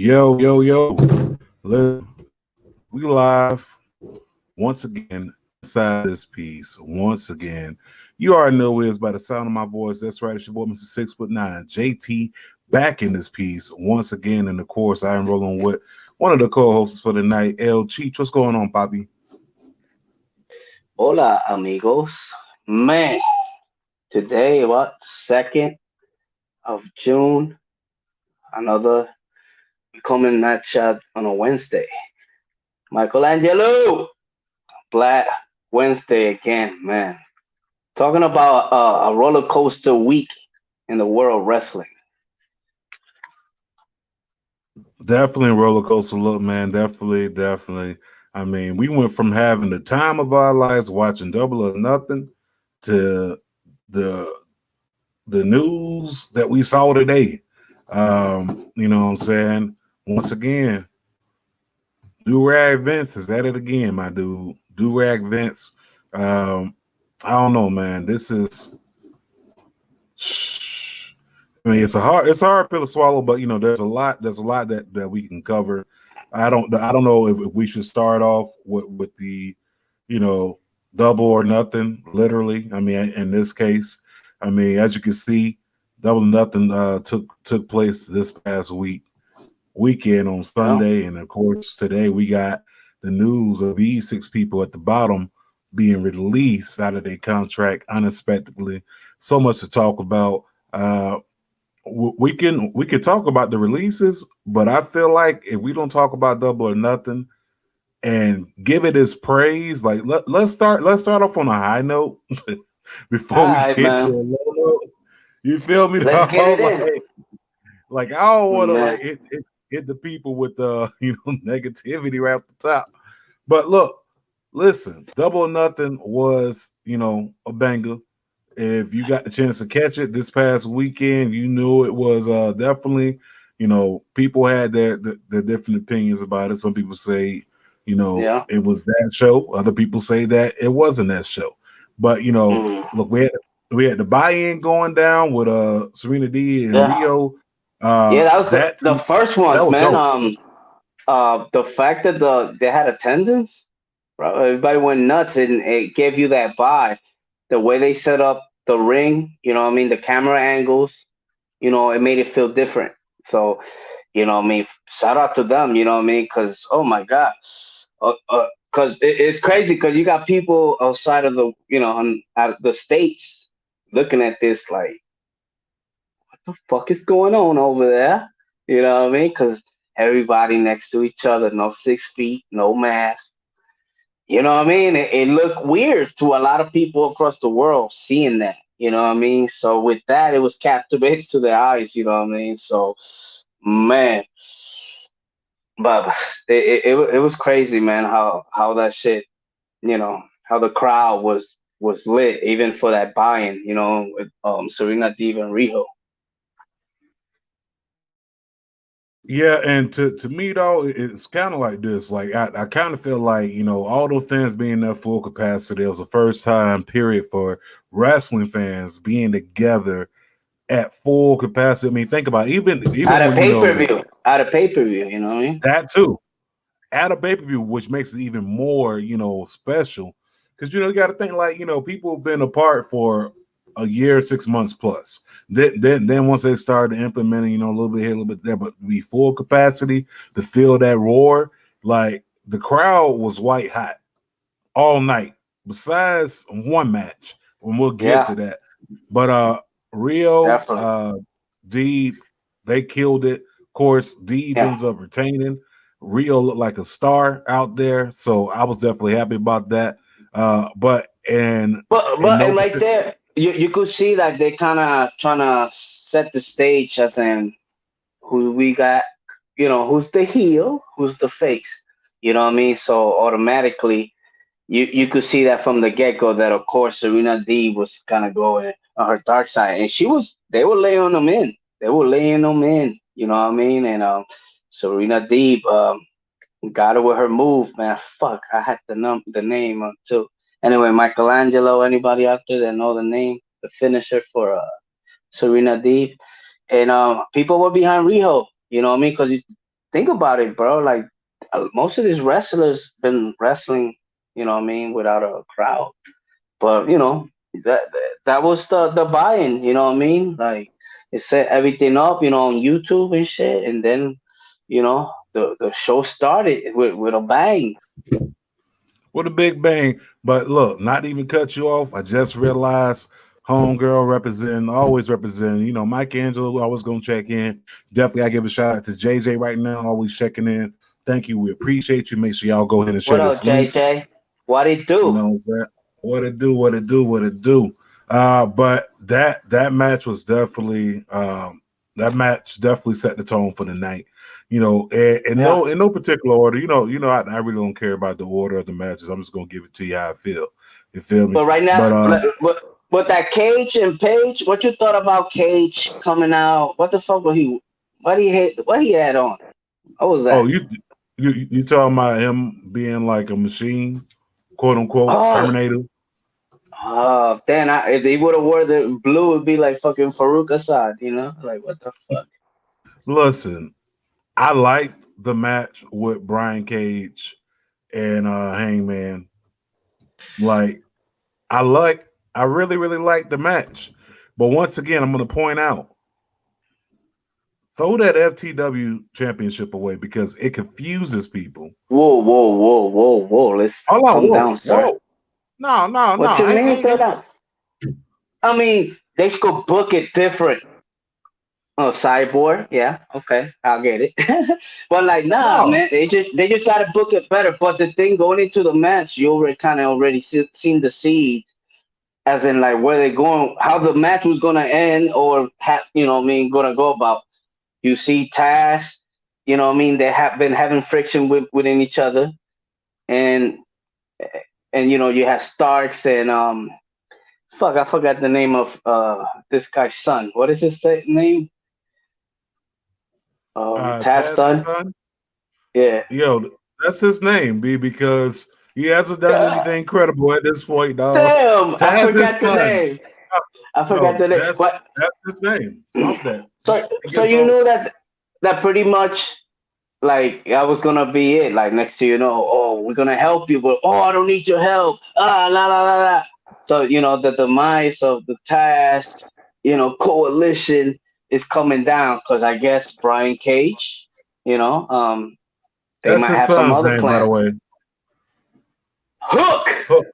Yo, yo, yo. We live once again inside this piece. Once again. You already know it's by the sound of my voice. That's right. It's your boy, Mr. 6'9", JT, back in this piece once again. And of course, I am rolling with one of the co-hosts for the night, L Cheech. What's going on, Poppy? Hola, amigos. Man, today, what, 2nd of June, another coming match out on a Wednesday. Michelangelo, Black Wednesday again, man. Talking about a roller coaster week in the world of wrestling. Definitely a roller coaster look, man. Definitely. I mean, we went from having the time of our lives watching Double or Nothing to the the news that we saw today. You know what I'm saying? Once again, do rag Vince is at it again, my dude. Do rag Vince. Um, I don't know, man. This is. I mean, it's a hard pill to swallow, but you know, there's a lot that we can cover. I don't know if we should start off with the, you know, double or nothing. Literally, I mean, in this case, I mean, as you can see, double or nothing took place this past weekend on Yeah. Sunday, and of course today we got the news of these six people at the bottom being released out of their contract unexpectedly. So much to talk about. Uh, we can talk about the releases, but I feel like if we don't talk about double or nothing and give it its praise, like let's start off on a high note All before we right, get to a man. low note. You feel me? Let's get it Like, in. like I don't want to Man. like hit the people with negativity right off the top. But look, listen, double or nothing was a banger. If you got the chance to catch it this past weekend, you knew it was definitely, people had their different opinions about it. Some people say, Yeah. it was that show. Other people say that it wasn't that show. But Mm. look, we had the buy-in going down with Serena D and Yeah. Rio. Yeah, that was That the first that ones, was man. dope. The fact that they had attendance, bro, everybody went nuts, and it gave you that vibe. The way they set up the ring, you know what I mean, the camera angles, it made it feel different. So, what I mean, shout out to them, you know what I mean, because oh my god, because it's crazy because you got people outside of out of the states looking at this like, the fuck is going on over there? You know what I mean? Because everybody next to each other, no 6 feet, no mask. You know what I mean? It looked weird to a lot of people across the world seeing that. You know what I mean? So with that, it was captivating to their eyes. You know what I mean? So, man, but it was crazy, man. How that shit, how the crowd was lit even for that buy-in. With Serena Deeb and Riho. Yeah, and to me though, it's kind of like this. Like I kind of feel like all those fans being at full capacity. It was the first time period for wrestling fans being together at full capacity. I mean, think about it. Even At a when pay per view, at a pay per view, you know what I mean? that too at a pay per view, which makes it even more special because you got to think like people have been apart for a year, 6 months plus. Then once they started implementing, a little bit here, a little bit there, but be full capacity to feel that roar, like the crowd was white hot all night. Besides one match, and we'll get Yeah, to that. But Rio, definitely. Deeb, they killed it. Of course, Deeb Yeah, ends up retaining. Rio looked like a star out there, so I was definitely happy about that. But in but no and right particular, there, you could see that they kind of trying to set the stage as in who we got, who's the heel, who's the face. You know what I mean? So automatically, you could see that from the get go that of course Serena D was kind of going on her dark side, and they were laying them in, You know what I mean? And Serena D got her with her move, man. Fuck, I had the name too. Anyway, Michelangelo. Anybody out there that know the name, the finisher for Serena Deeb, and people were behind Riho. You know what I mean? Because think about it, bro. Like most of these wrestlers been wrestling, you know what I mean, without a crowd. But that that was the buy-in, you know what I mean? Like it set everything up, on YouTube and shit, and then the show started with a bang. With a big bang. But look, not even cut you off. I just realized homegirl representing, always representing. Mike Angelo, always gonna check in. Definitely, I give a shout out to JJ right now, always checking in. Thank you. We appreciate you. Make sure y'all go ahead and What share up, this link. JJ? What it You do? know what it do, what it do, what it do. But that match was definitely set the tone for the night. Yeah. In no particular order. I really don't care about the order of the matches. I'm just gonna give it to you how I feel. You feel me? But right now, But with that Cage and Page, what you thought about Cage coming out? What the fuck was he? What he had on? What was oh, that? you talking about him being like a machine, quote unquote Oh, Terminator? then if they would have wore the blue, it'd be like fucking Farouk Assad, Like what the fuck? Listen, I liked the match with Brian Cage and Hangman. Like I really, really like the match. But once again, I'm gonna point out, throw that FTW championship away because it confuses people. Whoa, whoa, whoa, whoa, whoa! Let's Hold on, calm whoa, down, sir. whoa. No, no, no. What you I mean, ain't throw down? I mean, they could book it different. Oh, Cyborg, yeah, okay, I'll get it. But like, nah, no. man, they just gotta book it better. But the thing going into the match, you already seen the seed, as in like where they're going, how the match was gonna end, or what I mean, gonna go about. You see Taz, what I mean, they have been having friction within each other, and you have Starks and fuck, I forgot the name of this guy's son. What is his name? Taz Taz's son. son. Yeah. Yo, that's his name, B, because he hasn't done anything credible at this point, dog. Damn, I Taz's forgot the son. name. I forgot No, the name. But that's his name. Fuck that. He so gets you all knew that pretty much like that was gonna be it. Like next to oh, we're gonna help you, but oh, I don't need your help. La la la la. So the demise of the task, coalition is coming down because I guess Brian Cage, they that's might his have some son's other name, by the plans. way. Hook. Hook.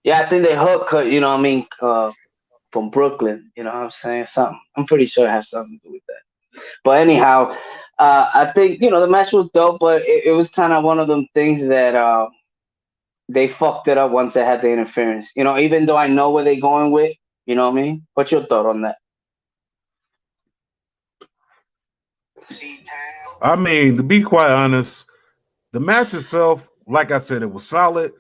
Yeah, I think they hook. I mean, from Brooklyn. You know what I'm saying? Something. I'm pretty sure it has something to do with that. But anyhow, I think the match was dope, but it was kind of one of them things that they fucked it up once they had the interference. Even though I know where they're going with. You know what I mean? What's your thought on that? I mean, to be quite honest, the match itself, like I said, it was solid.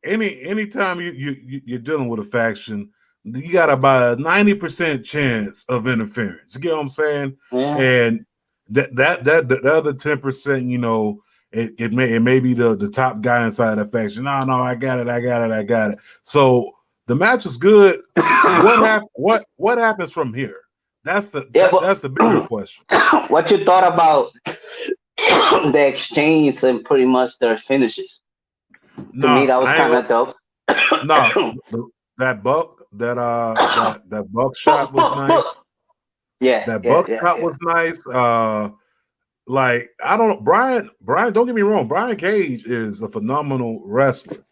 Anytime you're dealing with a faction, you got about a 90% chance of interference. You get what I'm saying? Yeah. And that the other 10%, it may be the top guy inside the faction. No, I got it. So the match is good. What happens from here? That's Yeah, but that's the bigger question. what you thought about the exchange and pretty much their finishes? To me, No, that was I ain't kind gonna. of dope. No, that buck shot was Book, book. nice. Yeah, That yeah, buck yeah, shot yeah. was nice. Like I don't Brian. Don't get me wrong. Brian Cage is a phenomenal wrestler.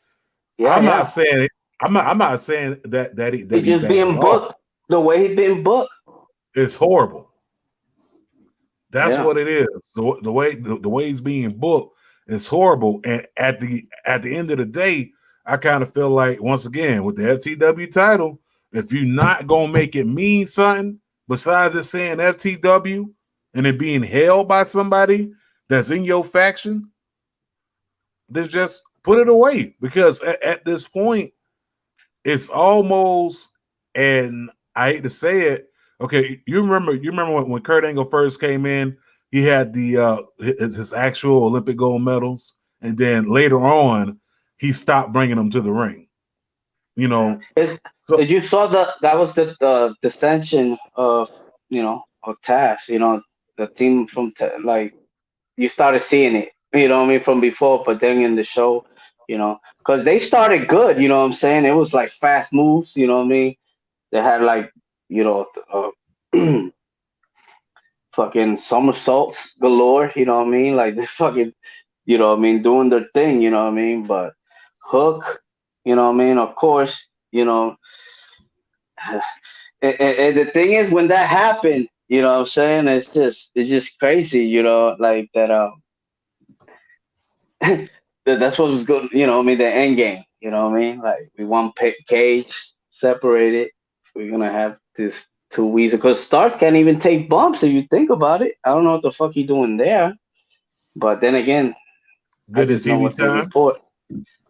Yeah, I'm not yeah. saying I'm not saying that He he's just bad at being all. booked the way he been booked. It's horrible. That's Yeah. what it is. The way he's being booked is horrible. And at the end of the day, I kind of feel like once again with the FTW title, if you're not gonna make it mean something besides it saying FTW and it being held by somebody that's in your faction, then just put it away. Because at this point, it's almost, and I hate to say it. Okay, you remember when Kurt Angle first came in, he had the his actual Olympic gold medals, and then later on, he stopped bringing them to the ring. You Yeah. know, so Did you saw that was the dissension of of Taz, the team from like you started seeing it, you know what I mean, from before, but then in the show, because they started good, you know what I'm saying? It was like fast moves, you know what I mean? They had like, you know, fucking somersaults galore, you know what I mean? Like they fucking, you know what I mean, doing their thing, you know what I mean? But Hook, you know what I mean? Of course, you know, and the thing is when that happened, you know what I'm saying? It's just crazy, like that. That's what was good. You know, what I mean, the end game. You know what I mean? Like we want Cage separated. We're gonna have this 2 weeks because Stark can't even take bumps if you think about it. I don't know what the fuck he doing there. But then again, I Getting just know TV what they time. report.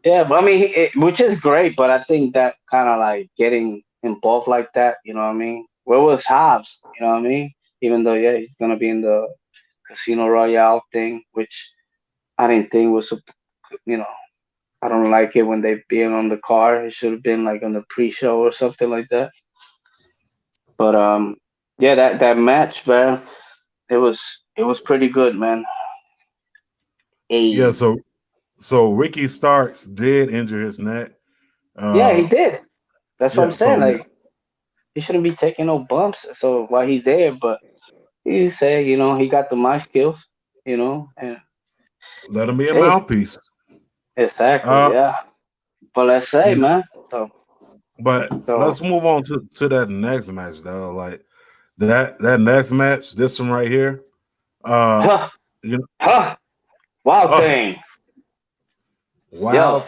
Yeah, but I mean, which is great. But I think that kind of like getting involved like that. You know what I mean? Where was Hobbs? You know what I mean? Even though yeah, he's gonna be in the Casino Royale thing, which I didn't think was you know I don't like it when they being on the car. It should have been like on the pre-show or something like that. But yeah, that match, man, it was pretty good, man. Yeah, A so Ricky Starks did injure his neck. yeah, he Uh did. That's what I'm yeah, saying. so Like he shouldn't be taking no bumps. So while he's there, but he said, he got the mic skills, and let him be a hey, mouthpiece. exactly, Uh yeah. But let's say, you know, man. but So let's move on to that next match though. Like that next match, this one right here. Uh huh, you know, huh, wild oh, thing, yo.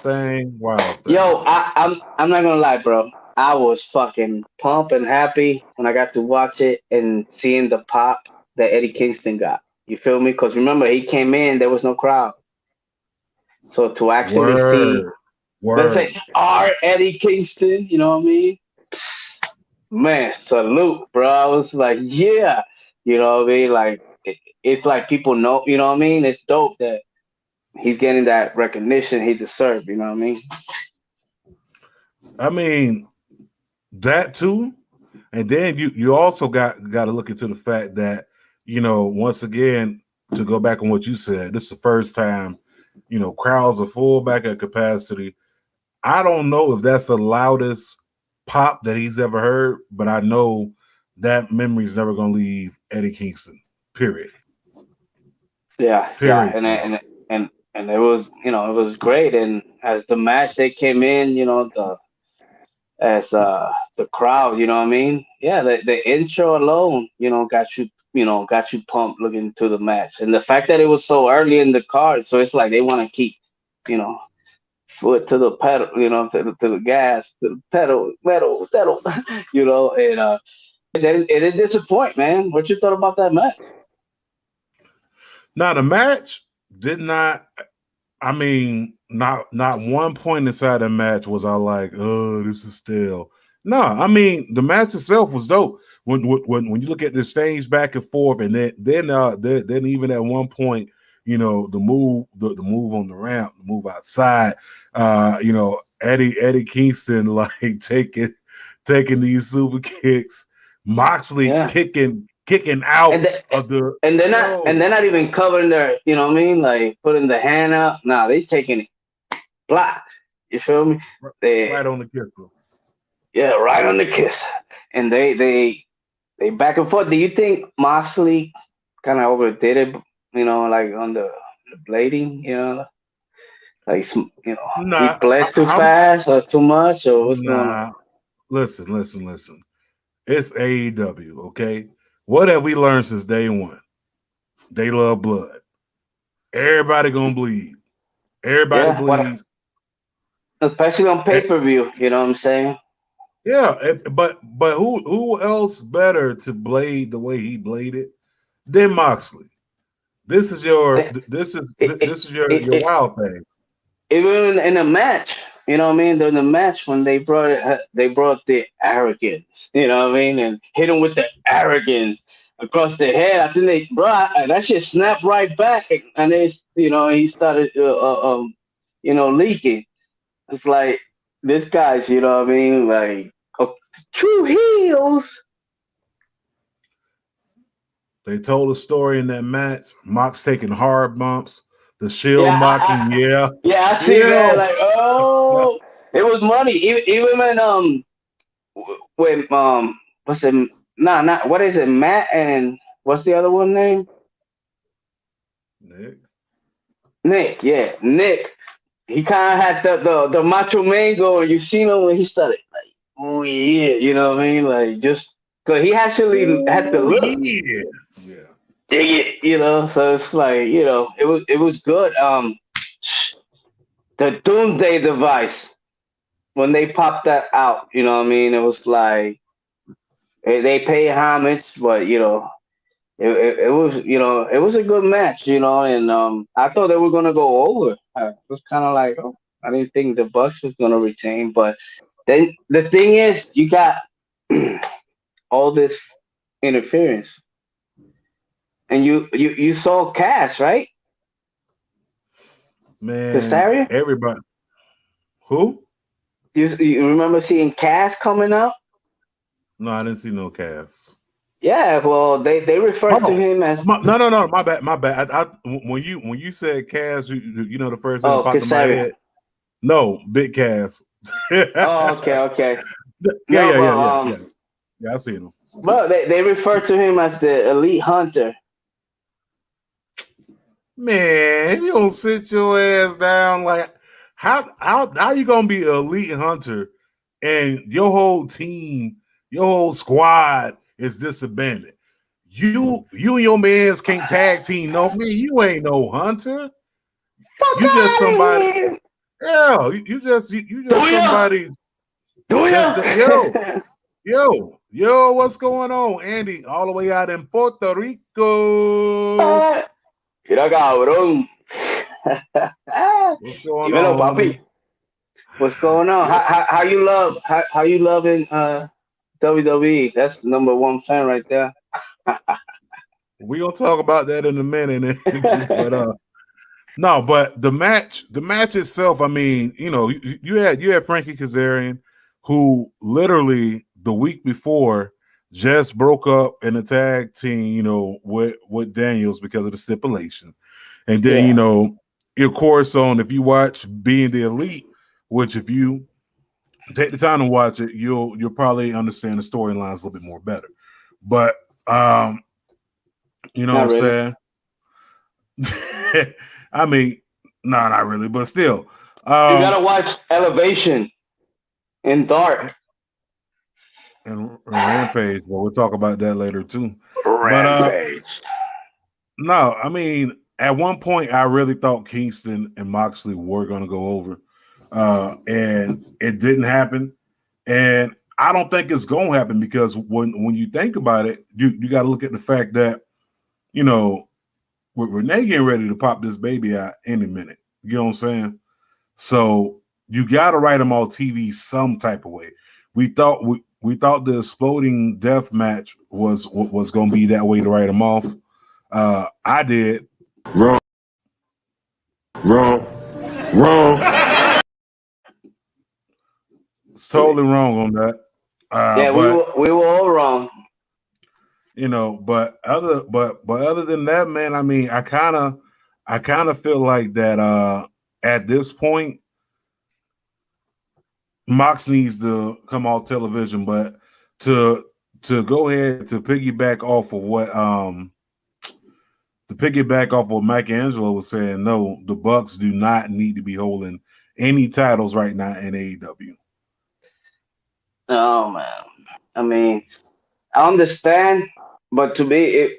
wild Yo, thing. I'm not gonna lie, bro. I was fucking pumped and happy when I got to watch it and seeing the pop that Eddie Kingston got. You feel me? Because remember, he came in, there was no crowd. So to actually see, Word, let's word. say, our Eddie Kingston, you know what I mean? Man, salute, bro. I was like, yeah, you know what I mean? Like, it's like people know, you know what I mean? It's dope that he's getting that recognition he deserved, you know what I mean? I mean, that too. And then you also got to look into the fact that, once again, to go back on what you said, this is the first time, crowds are full back at capacity. I don't know if that's the loudest pop that he's ever heard, but I know that memory's never gonna leave Eddie Kingston. Period. Yeah, yeah, Period. and it was it was great. And as the match they came in, the crowd, you know what I mean? Yeah, the intro alone, got you pumped looking to the match, and the fact that it was so early in the card, so it's like they want to keep, you know, foot to the pedal, to the gas, to the pedal, and it didn't disappoint, man. What you thought about that match? Now the match did not. I mean, not one point inside the match was I like, oh, this is stale. No, I mean the match itself was dope. When you look at the exchange back and forth, and then even at one point, the move on the ramp, the move outside, Eddie Kingston like taking these super kicks, Moxley Yeah. kicking and out the, of the and they're not even covering their, you know what I mean, like putting the hand up. Nah, they taking it black. You feel me? They right on the kicker. Yeah, right on the kiss, and they back and forth. Do you think Moxley kind of overdid it? Like on the blading. Like he Nah, bled too I'm fast or too much, or what's going on? nah. Listen. It's AEW, okay? What have we learned since day one? They love blood. Everybody gonna bleed. Everybody Yeah, bleeds. especially on pay Eh, per view. You know what I'm saying? Yeah, but who else better to blade the way he bladed than Moxley? This is your It, this is it, it, this is your it, wild thing. even in a match, you know what I mean? During the match when they brought the arrogance, you know what I mean, and hit him with the arrogance across the head. I think they brought that shit snapped right back, and he started leaking. It's like this guy's, you know what I mean, like true heels. They told a story in that match. Mox taking hard bumps, the Shield Yeah, mocking. Yeah, yeah, I see yeah. that. Like, oh, it was money. Even when what's it? Nah, not what is it? Matt and what's the other one name? Nick. Nick. Yeah, Nick. He kind of had the macho man go, and you seen him when he started like, oh yeah, you know what I mean? Like just because he actually had the Oh look, yeah, yeah. dig it, you know. So it's like it was good. The Doomsday device when they popped that out, you know what I mean? It was like they pay homage, but it was it was a good match, and I thought they were gonna go over. I was kind of like, oh, I didn't think the Bucks was gonna retain, but then the thing is, you got all this interference, and you saw Cass, right? Man, Casaria? everybody. Who? You remember seeing Cass coming out? No, I didn't see no cast. Yeah, well, they refer to Oh, him as no, my bad, my bad. When you said Cass, you know the first thing that popped in my Casaria. head. No, Big Cass. Oh, okay, okay. Yeah, No, yeah, yeah, but yeah, yeah. Yeah, I seen him. well, they refer to him as the elite hunter. Man, if you don't sit your ass down, like how you gonna be an elite hunter and your whole team, your whole squad is disbanded? You and your mans can't tag team. No, me, you ain't no hunter. Fuck You just out of somebody. here! Yeah, you just Do ya? somebody. Do Just ya? that, yo, what's going on, Andy? All the way out in Puerto Rico. Mira, cabrón. What's going Dímelo, on, papi. homie? What's going on? Yeah, How you love how you loving WWE? That's number one fan right there. we gonna talk about that in a minute, but no, but the match itself. I mean, you had Frankie Kazarian, who literally the week before just broke up in a tag team, with Daniels because of the stipulation, and then Yeah, of course, if you watch Being the Elite, which if you take the time to watch it, you'll probably understand the storylines a little bit more better. But you know what not I'm really. saying? I mean, no, not really, but still. You Um, gotta watch Elevation in Dark. and Rampage, but we'll talk about that later too. But Rampage. no, I mean, at one point, I really thought Kingston and Moxley were going to go over, and it didn't happen. And I don't think it's going to happen because when you think about it, you got to look at the fact that with Renee getting ready to pop this baby out any minute. You know what I'm saying? So you got to write them on TV some type of way. We thought the exploding death match was going to be that way to write them off. I did. Wrong, wrong, wrong. It's totally wrong on that. Yeah, But we were all wrong. but other than that, man, I mean, I kind of feel like that at this point Mox needs to come off television, but to go ahead to piggyback off of what Mike Angelo was saying, no, the Bucks do not need to be holding any titles right now in AEW. Oh man. I mean, I understand, but to me,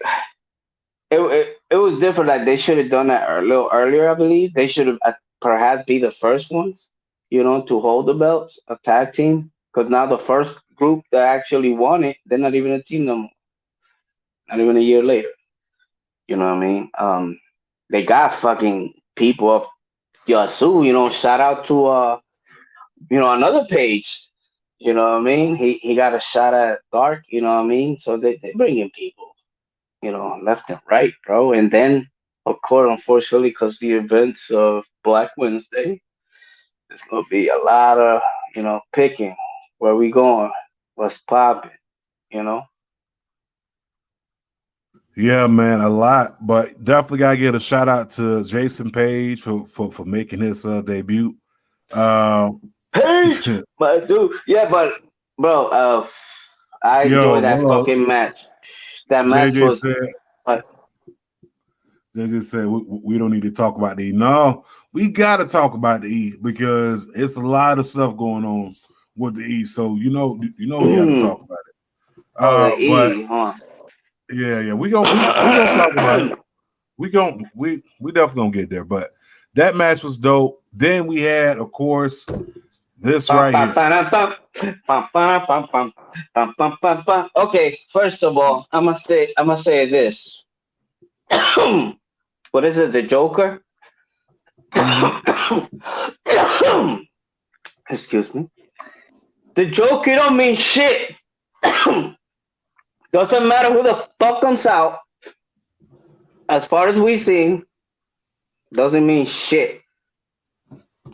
it was different. Like they should have done that a little earlier. I believe they should have perhaps be the first ones, to hold the belts, a tag team. Because now the first group that actually won it, they're not even a team no more. Not even a year later. You know what I mean? They got fucking people up Yasu. Shout out to another page. You know what I mean? He got a shot at Dark. You know what I mean? So they bring in people. Left and right, bro. And then, of course, unfortunately, because the events of Black Wednesday, there's gonna be a lot of, picking. Where we going? What's popping? You know? Yeah, man, a lot, but definitely gotta give a shout out to Jason Page for making his debut. Page, my dude. Yeah, but bro, I Yo, enjoyed that fucking match. That match JJ was. said Uh, JJ said we don't need to talk about the E. No, we gotta talk about the E because it's a lot of stuff going on with the E. So we gotta talk about it. oh, the But E, huh? yeah, we gonna talk about it. We definitely gonna get there, but that match was dope. Then we had, of course, this right here. Okay, first of all, I must say this. What is it? The Joker? Mhm. Excuse me. The Joker don't mean shit. Doesn't matter who the fuck comes out. As far as we see, doesn't mean shit.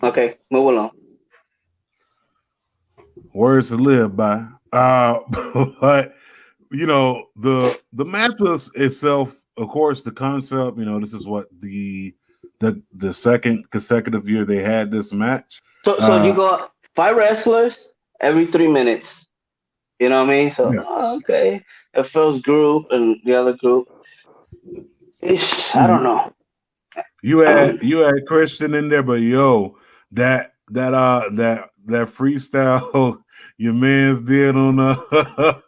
Okay, move along. Words to live by. But the match was itself, of course, the concept. This is what the second consecutive year they had this match. So you got 5 wrestlers every 3 minutes. You know what I mean? So Yeah. okay, the first group and the other group. I don't Mhm. know. You had Christian in there, but that freestyle your man's did on but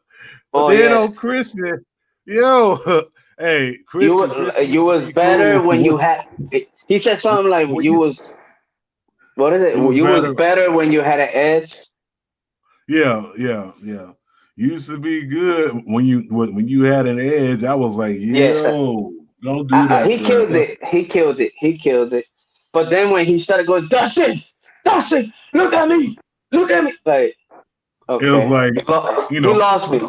Oh then yes, on Christian, yo, hey, Christian, you used to was be better cool. when you had. He said something like When you was. What is it? it was You was better. better when you had an edge. Yeah. Used to be good when you had an edge. I was like, Yes, yo, don't do that, he bro. killed it. He killed it. He killed it. But then when he started going, Dustin, Dustin, look at me, look at me. Like, It was okay, like, he lost me.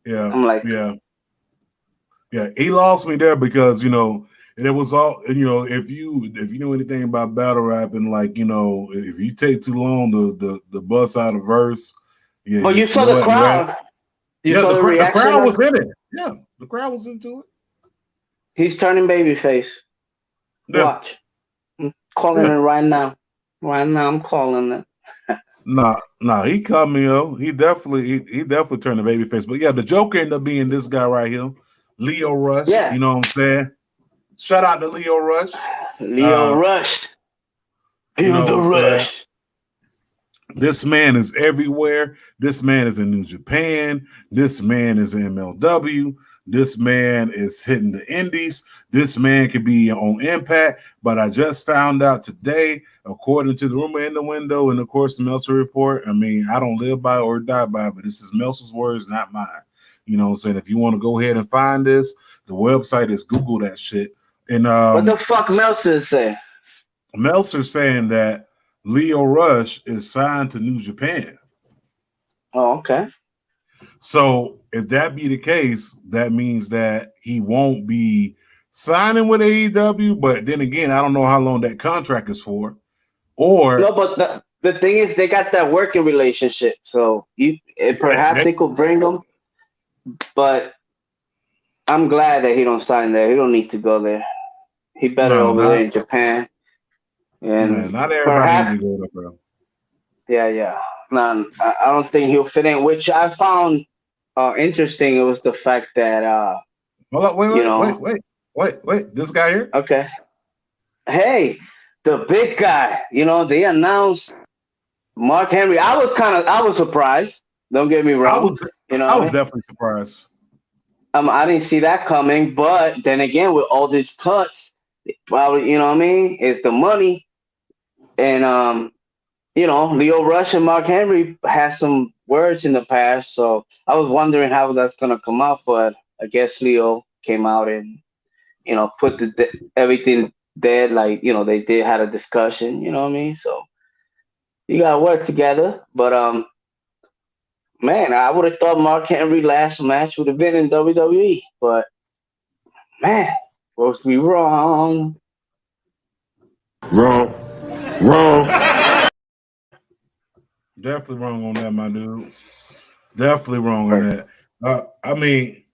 yeah, I'm like, yeah. Yeah, he lost me there because and it was all, if you know anything about battle rapping, like if you take too long to bust out a verse, yeah, but you saw you the you had crowd. You yeah, saw the the reaction crowd was of. in it. Yeah, the crowd was into it. He's turning babyface. Yeah, Watch. I'm calling yeah. it right now. Right now, I'm calling it. Nah, he caught me though. He definitely turned the baby face. But yeah, the Joker ended up being this guy right here, Lio Rush. Yeah, You know what I'm saying? Shout out to Lio Rush. Lio Uh, Rush. you Feel know what the I'm saying? rush. This man is everywhere. This man is in New Japan. This man is in MLW. This man is hitting the indies. This man could be on Impact. But I just found out today, according to the rumor in the window and of course the Meltzer report. I mean, I don't live by or die by, but this is Meltzer's words, not mine. You know what I'm saying? If you want to go ahead and find this, the website is Google that shit. And What the fuck Meltzer say? Meltzer saying that Lio Rush is signed to New Japan. Oh, okay. So if that be the case, that means that he won't be signing with AEW. But then again, I don't know how long that contract is for. No, Or but the thing is, they got that working relationship, so perhaps they, they could bring him. But I'm glad that he don't sign there. He don't need to go there. He better no, over there not in Japan. man, And not everybody need perhaps, to go there, bro. yeah. No, I don't think he'll fit in. Which I found interesting. It was the fact that Hold up, you know, wait. This guy here? okay, hey, the big guy. They announced Mark Henry. I was surprised. Don't get me I wrong. was You know I what I was mean? definitely surprised. I didn't see that coming, but then again, with all these cuts, probably you know what I mean. It's the money, and Lio Rush and Mark Henry had some words in the past, so I was wondering how that's gonna come out, but I guess Leo came out and put everything dead, like they did had a discussion, you know what I mean. So you gotta work together, but man, I would have thought Mark Henry last match would have been in WWE, but man, supposed to be wrong. Wrong. Wrong. Definitely wrong on that, my dude. Definitely wrong on that. I mean,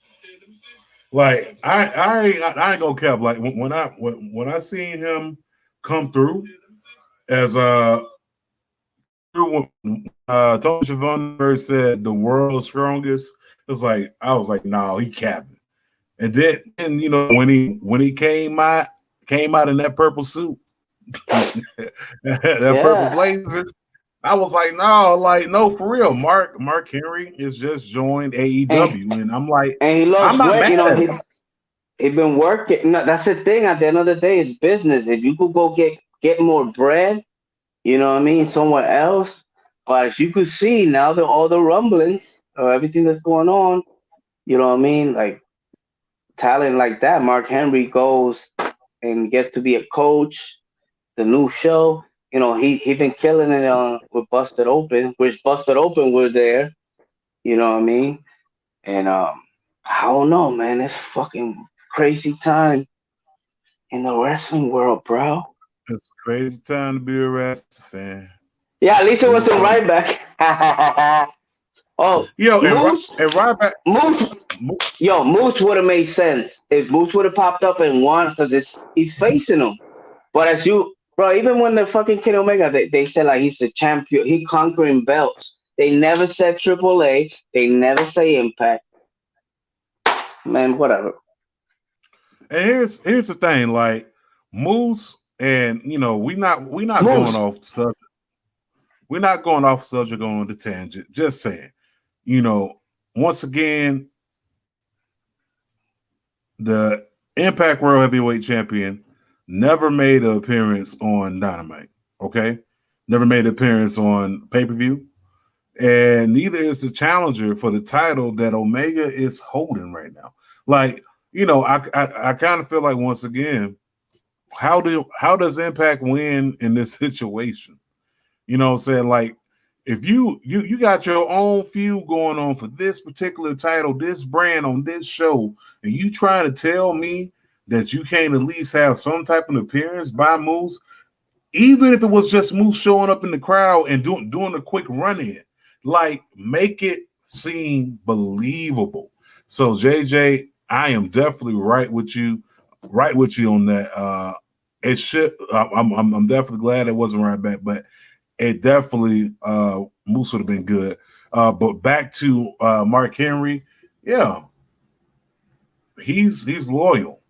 Like I ain't gonna cap. Like when I seen him come through as Tony Schiavone first said the world's strongest. It was like I was like, no, he capping. And then you know when he came out in that purple suit, that purple Yeah, blazer, I was like, no, like no, for real. Mark Henry is just joined and AEW, and I'm like, and he I'm lost not weight. mad You know, at him. he been working. No, that's the thing. At the end of the day, it's business. If you could go get more bread, you know what I mean, somewhere else. But as you could see now, all the rumblings of everything that's going on, you know what I mean, like talent like that, Mark Henry goes and gets to be a coach. The new show, you know, he been killing it with Busted Open, which Busted Open were there. You know what I mean? And I don't know, man. It's fucking crazy time in the wrestling world, bro. It's a crazy time to be a wrestling fan. Yeah, at least it Crazy wasn't time. right back. Oh, Yo, Moose, and Ryback, Moose, yo, Moose would have made sense if Moose would have popped up and won because he's facing him. But as you, bro, even when the fucking Kid Omega, they said like he's the champion, he conquering belts. They never said AAA. They never say Impact. Man, whatever. and here's the thing, like Moose, and you know, we not going Moose, off subject. We're not going off subject on the tangent. Just saying, you know, once again, the Impact World Heavyweight Champion never made an appearance on Dynamite. Okay, never made an appearance on pay per view, and neither is the challenger for the title that Omega is holding right now. Like, you know, I kind of feel like once again, how does Impact win in this situation? You know what I'm saying? Like, if you got your own feud going on for this particular title, this brand on this show, and you trying to tell me that you can't at least have some type of appearance by Moose, even if it was just Moose showing up in the crowd and doing a quick run in, like make it seem believable. So JJ, I am definitely right with you on that. It should. I'm definitely glad it wasn't right back, but it definitely Moose would have been good. But back to Mark Henry, yeah, he's loyal,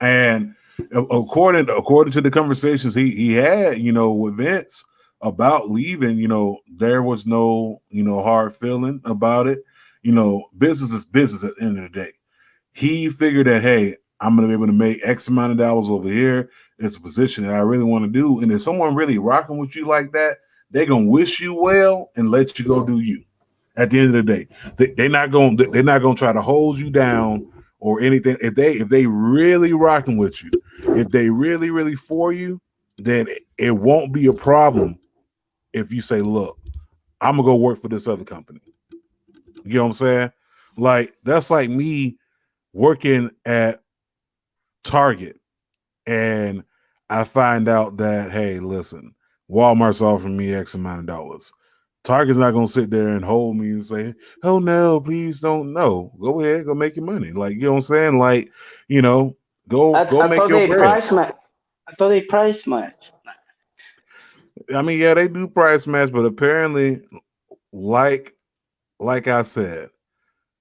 and according to the conversations he had, you know, with Vince about leaving, you know, there was no hard feeling about it. You know, business is business at the end of the day. He figured that, hey, I'm going to be able to make X amount of dollars over here. It's a position that I really want to do. And if someone really rocking with you like that, they're going to wish you well and let you go do you. At the end of the day, they're not going to try to hold you down or anything. If they really rocking with you, if they really for you, then it won't be a problem if you say, look, I'm going to go work for this other company. You know what I'm saying? Like, that's like me working at Target and I find out that, hey, listen, Walmart's offering me X amount of dollars. Target's not going to sit there and hold me and say, oh, no, please don't. No, go ahead, go make your money. Like, you know what I'm saying? Like, you know, go I make thought your they bread. price match. I thought they price match. I mean, yeah, they do price match, but apparently, like I said,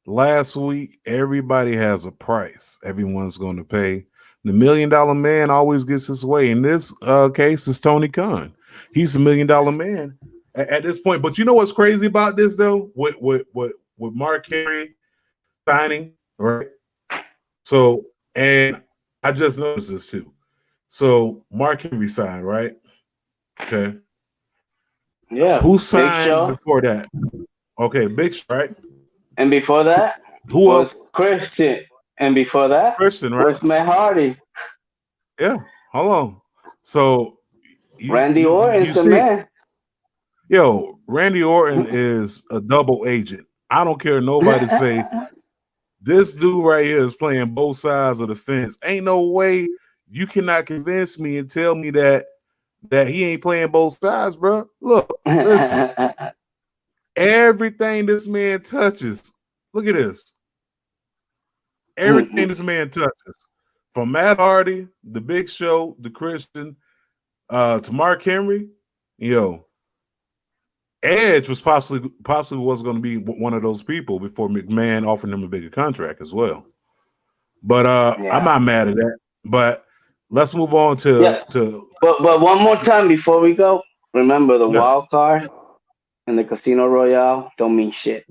last week, everybody has a price everyone's going to pay. The $1 million man always gets his way. In this case, is Tony Khan. He's a $1 million man at this point. But you know what's crazy about this though? With Mark Henry signing, right? So, and I just noticed this too. So Mark Henry signed, right? Okay. Yeah, Who Big signed Show. before that? Okay, Big Show, right? And before that Who else? was Christian. And before that Christian, right? was Matt Hardy. Yeah. Hold on. So Randy Orton's you the see, man. yo, Randy Orton is a double agent. I don't care nobody say this dude right here is playing both sides of the fence. Ain't no way you cannot convince me and tell me that he ain't playing both sides, bro. Look, listen, everything this man touches, look at this. everything this man touches, from Matt Hardy, the Big Show, the Christian, to Mark Henry, Edge was possibly was going to be one of those people before McMahon offered him a bigger contract as well. But I'm not mad at that. But let's move on to But one more time before we go, remember the wild card and the Casino Royale don't mean shit.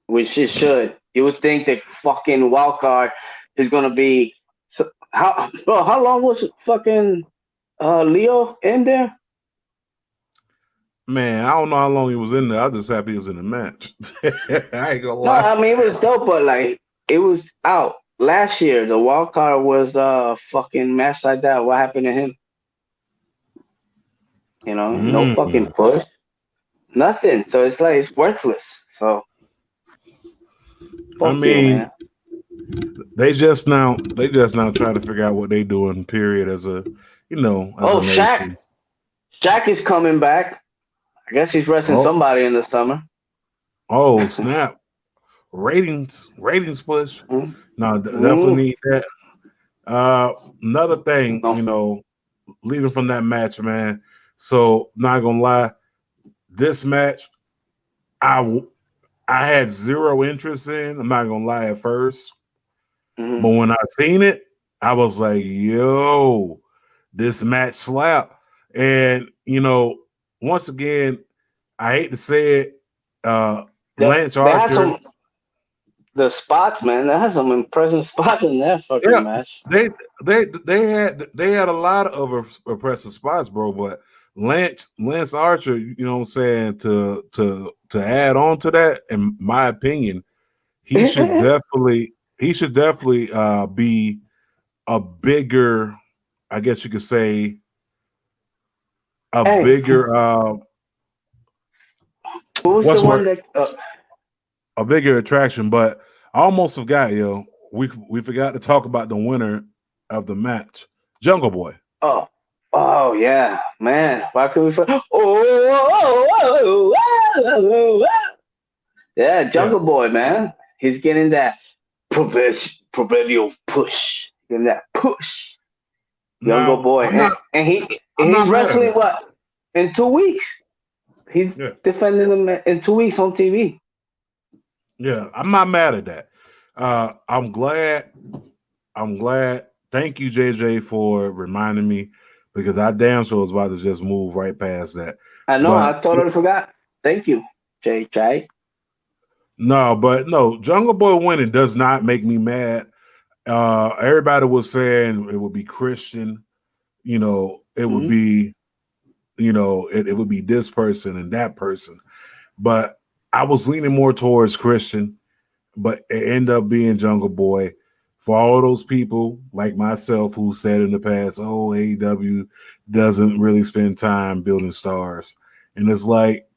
Which it should. You would think the fucking wild card is gonna be how long was fucking Lio in there? Man, I don't know how long he was in there. I just happy he was in the match. I ain't gonna lie. No, I mean it was dope, but like it was out last year. The wild card was fucking match like that. What happened to him? No fucking push, nothing. So it's like it's worthless. So I mean, they just now trying to figure out what they doing. Period. As a Shaq is coming back. I guess he's wrestling somebody in the summer. Oh snap! ratings push. No, definitely need that. Another thing, leaving from that match, man. So not gonna lie, this match, I had zero interest in. I'm not gonna lie at first, but when I seen it, I was like, "Yo, this match slap." And once again, I hate to say it, Lance Archer. The spots, man. They had some impressive spots in that fucking match. They had a lot of impressive spots, bro. But Lance Archer, you know what I'm saying, to add on to that, in my opinion, he should definitely be a bigger, I guess you could say, bigger who was the one that a bigger attraction. But I almost forgot, we forgot to talk about the winner of the match, Jungle Boy. Oh yeah, man. Why could we yeah, Jungle Boy, man. He's getting that proverbial push. Getting that push. Jungle Boy. And he's wrestling what? In 2 weeks. He's defending them in 2 weeks on TV. Yeah, I'm not mad at that. I'm glad. Thank you, JJ, for reminding me, because I damn sure was about to just move right past that. I know. I totally forgot. Thank you, JJ. No, Jungle Boy winning does not make me mad. Everybody was saying it would be Christian. It would be, it would be this person and that person. But I was leaning more towards Christian, but it ended up being Jungle Boy. For all those people like myself who said in the past, oh, AEW doesn't really spend time building stars. And it's like,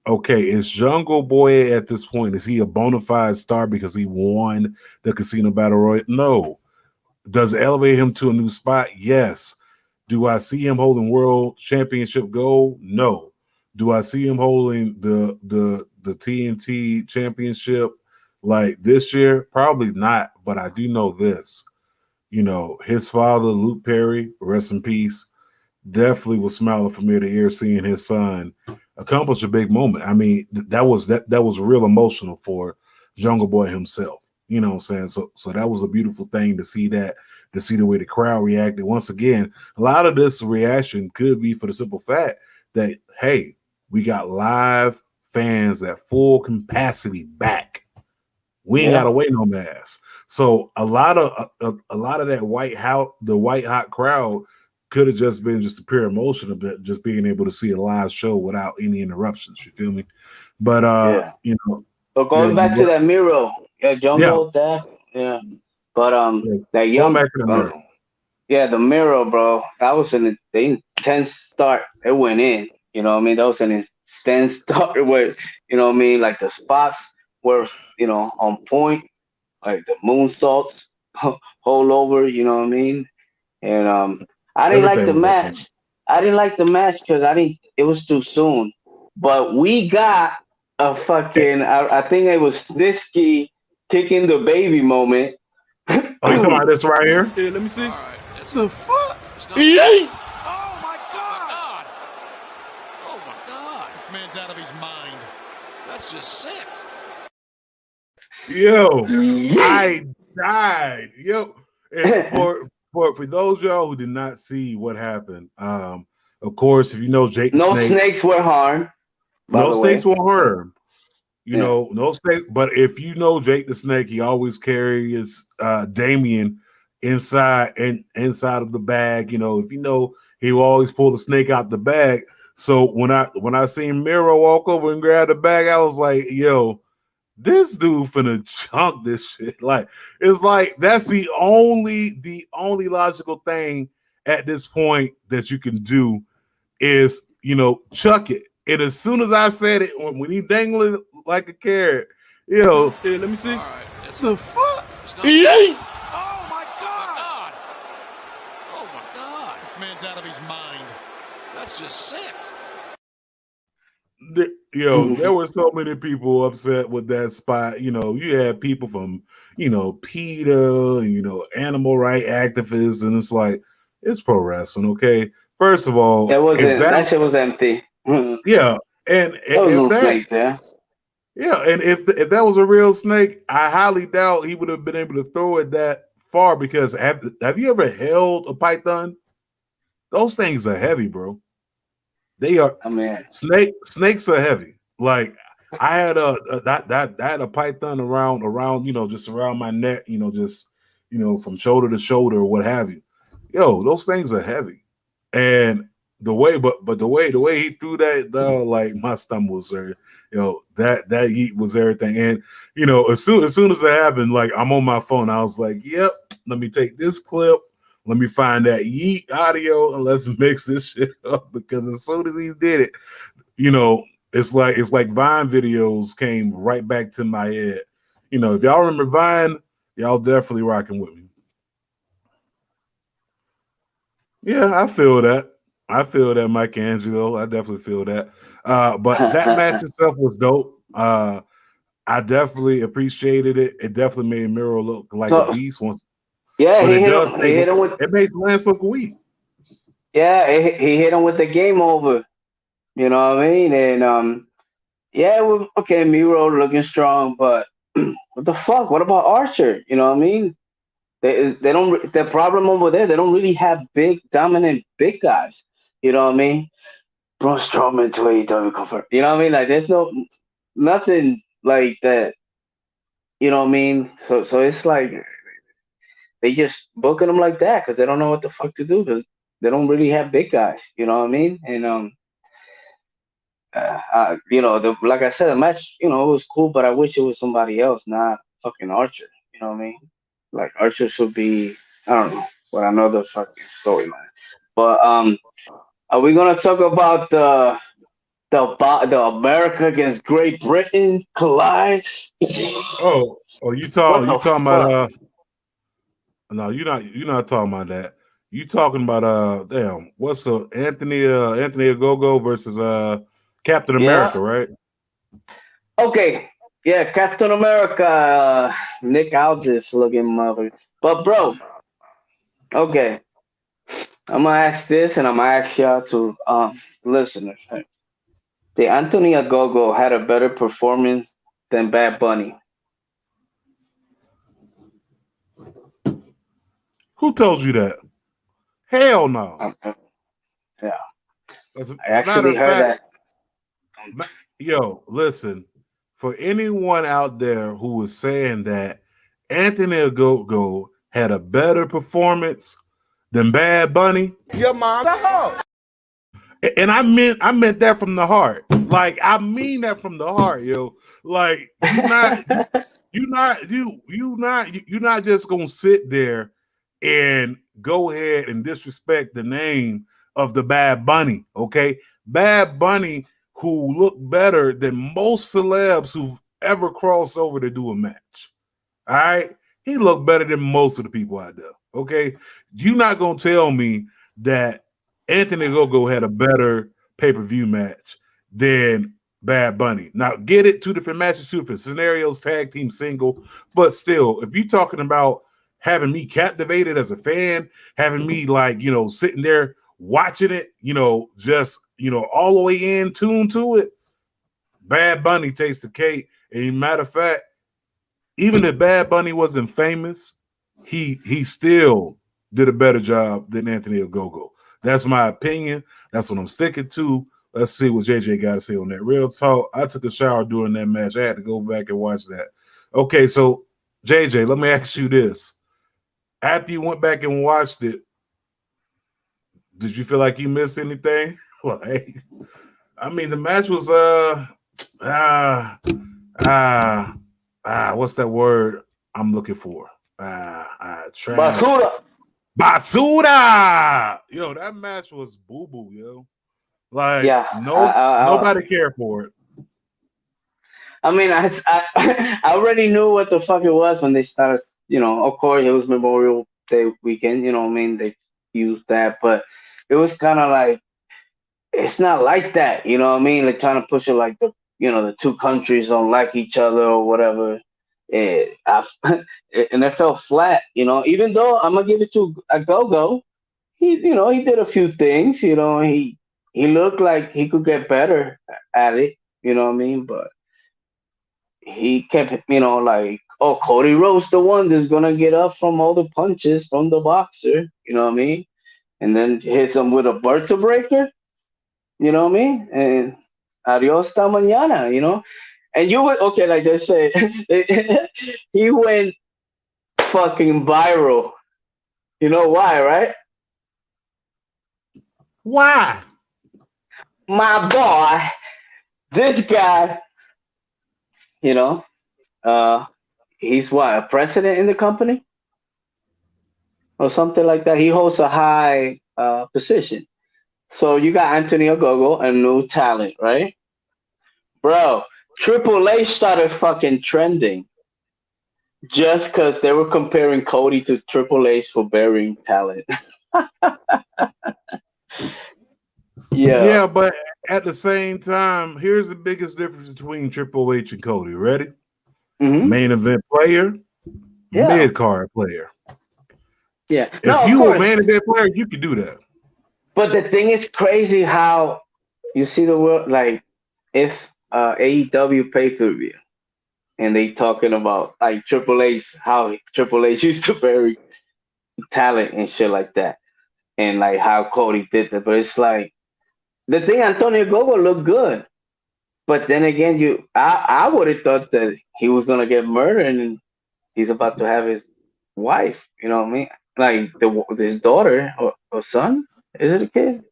okay, is Jungle Boy at this point, is he a bona fide star because he won the Casino Battle Royale? No. Does it elevate him to a new spot? Yes. Do I see him holding World Championship gold? No. Do I see him holding the TNT Championship like this year? Probably not, but I do know this. His father, Luke Perry, rest in peace, definitely was smiling from ear to ear seeing his son accomplish a big moment. I mean, that was real emotional for Jungle Boy himself. You know what I'm saying? So that was a beautiful thing to see that, to see the way the crowd reacted. Once again, a lot of this reaction could be for the simple fact that, hey, we got live fans at full capacity back. We ain't got to wait no mass. So a lot of that white hot crowd could have just been just a pure emotion of it, just being able to see a live show without any interruptions. You feel me? But So going back to that Miro, Jungle, But that young, the Miro, bro, that was an intense start. It went in. You know what I mean? That was an intense start where, you know what I mean, like the spots were, on point, like the moonsaults all over, you know what I mean? And I didn't like the match. I didn't like the match because it was too soon. But we got a fucking, I think it was Snitsky kicking the baby moment Oh, you talking about this right here? Yeah, let me see. All right, The fuck? Oh my God! Oh my God! This man's out of his mind. That's just sick. Yo, I died. Yo, and for those of y'all who did not see what happened, of course, if you know Jake the No Snake, snakes were harmed. By no the snakes way. will harm. You Yeah. know, no snake. But if you know Jake the Snake, he always carries Damien inside of the bag. You know, if you know, he will always pull the snake out the bag. So when I seen Miro walk over and grab the bag, I was like, yo, this dude finna chunk this shit. Like, it's like that's the only logical thing at this point that you can do is, you know, chuck it. And as soon as I said it, when he dangled it like a carrot, yo, Yeah, let me see. All right, The fuck? Oh my God! Oh my God! This man's out of his mind. That's just sick. There were so many people upset with that spot. You know, you had people from, you know, PETA, you know, animal right activists, and it's like, it's pro wrestling, okay? First of all, That shit was empty. There yeah, and was if no that, snake there. yeah, and if that was a real snake, I highly doubt he would have been able to throw it that far because have you ever held a python? Those things are heavy, bro. They are I mean, snakes are heavy. Like I had a python around you know, just around my neck, you know, just, you know, from shoulder to shoulder or what have you. Yo, those things are heavy. And the way he threw that, like my stomach was hurt. You know, that heat was everything. And you know, as soon as it happened, like I'm on my phone, I was like, yep, let me take this clip. Let me find that yeet audio and let's mix this shit up because as soon as he did it, you know, it's like Vine videos came right back to my head. You know, if y'all remember Vine, y'all definitely rocking with me. Yeah, I feel that. I feel that, Mike Angelo. I definitely feel that. But that match itself was dope. I definitely appreciated it. It definitely made Miro look like a so beast once, yeah, but it does he hit him with it makes Lance look weak. he hit him with the game over. You know what I mean? And yeah, well, okay, Miro looking strong, but what the fuck? What about Archer? You know what I mean? They don't the problem over there. They don't really have big dominant big guys. You know what I mean? Braun Strowman to AEW confirmed. You know what I mean? Like there's nothing like that. You know what I mean? So it's like they just booking them like that because they don't know what the fuck to do because they don't really have big guys. You know what I mean? And you know, like I said, the match, you know, it was cool, but I wish it was somebody else, not fucking Archer. You know what I mean? Like Archer should be, I don't know, but another fucking storyline. But are we gonna talk about the America against Great Britain collide? Oh, What the talking about fuck? no, you're not talking about that. You talking about damn, what's Anthony Ogogo versus Captain Yeah. America, right? Okay. Yeah, Captain America, Nick Aldis looking mother. But bro, okay, I'm gonna ask this, and I'm gonna ask y'all to listeners. Right? The Anthony Agogo had a better performance than Bad Bunny. Who told you that? Hell no. Yeah, As I a matter actually of heard fact, that. yo, listen, for anyone out there who is saying that Anthony Ogogo had a better performance than Bad Bunny, Your mom. and I meant that from the heart. Like I mean that from the heart, yo. Like you're not just gonna sit there and go ahead and disrespect the name of the Bad Bunny, okay? Bad Bunny, who looked better than most celebs who've ever crossed over to do a match. All right, he looked better than most of the people out there. Okay, you're not gonna tell me that Anthony Gogo had a better pay-per-view match than Bad Bunny. Now, get it, two different matches, two different scenarios, tag team, single, but still, if you're talking about having me captivated as a fan, having me like, sitting there watching it, just, all the way in, tuned to it. Bad Bunny takes the cake. And matter of fact, even if Bad Bunny wasn't famous, he still did a better job than Anthony Ogogo. That's my opinion. That's what I'm sticking to. Let's see what JJ got to say on that. Real talk. I took a shower during that match. I had to go back and watch that. Okay, so JJ, let me ask you this. After you went back and watched it, did you feel like you missed anything? Like, I mean, the match was what's that word I'm looking for? Trash. Basura. Yo, that match was boo-boo, yo. Like, nobody cared for it. I mean, I already knew what the fuck it was when they started, of course, it was Memorial Day weekend, they used that, but it was kind of like, it's not like that, Like trying to push it like the two countries don't like each other or whatever. And it felt flat, even though I'm going to give it to Ogogo. He did a few things, he looked like he could get better at it, but he kept, like, oh, Cody Rhodes, the one that's gonna get up from all the punches from the boxer, and then hits him with a Berta breaker, and adios hasta mañana, and you would, okay, like they say, he went fucking viral. You know why, right? Why? My boy, this guy, he's what, a president in the company or something like that. He holds a high position. So you got Anthony Ogogo, a new talent, right? Bro, Triple H started fucking trending just because they were comparing Cody to Triple H for burying talent. Yeah, but at the same time, here's the biggest difference between Triple H and Cody. Ready? Mm-hmm. Main event player, mid-card player. Yeah. If you were a main event player, you could do that. But the thing is crazy how you see the world, like, it's AEW pay-per-view. And they talking about, like, Triple H, how Triple H used to bury talent and shit like that. And, like, how Cody did that. But it's like, the thing, Antonio Gogo looked good. But then again, I would have thought that he was going to get murdered and he's about to have his wife. You know what I mean? Like, his daughter or son? Is it a kid?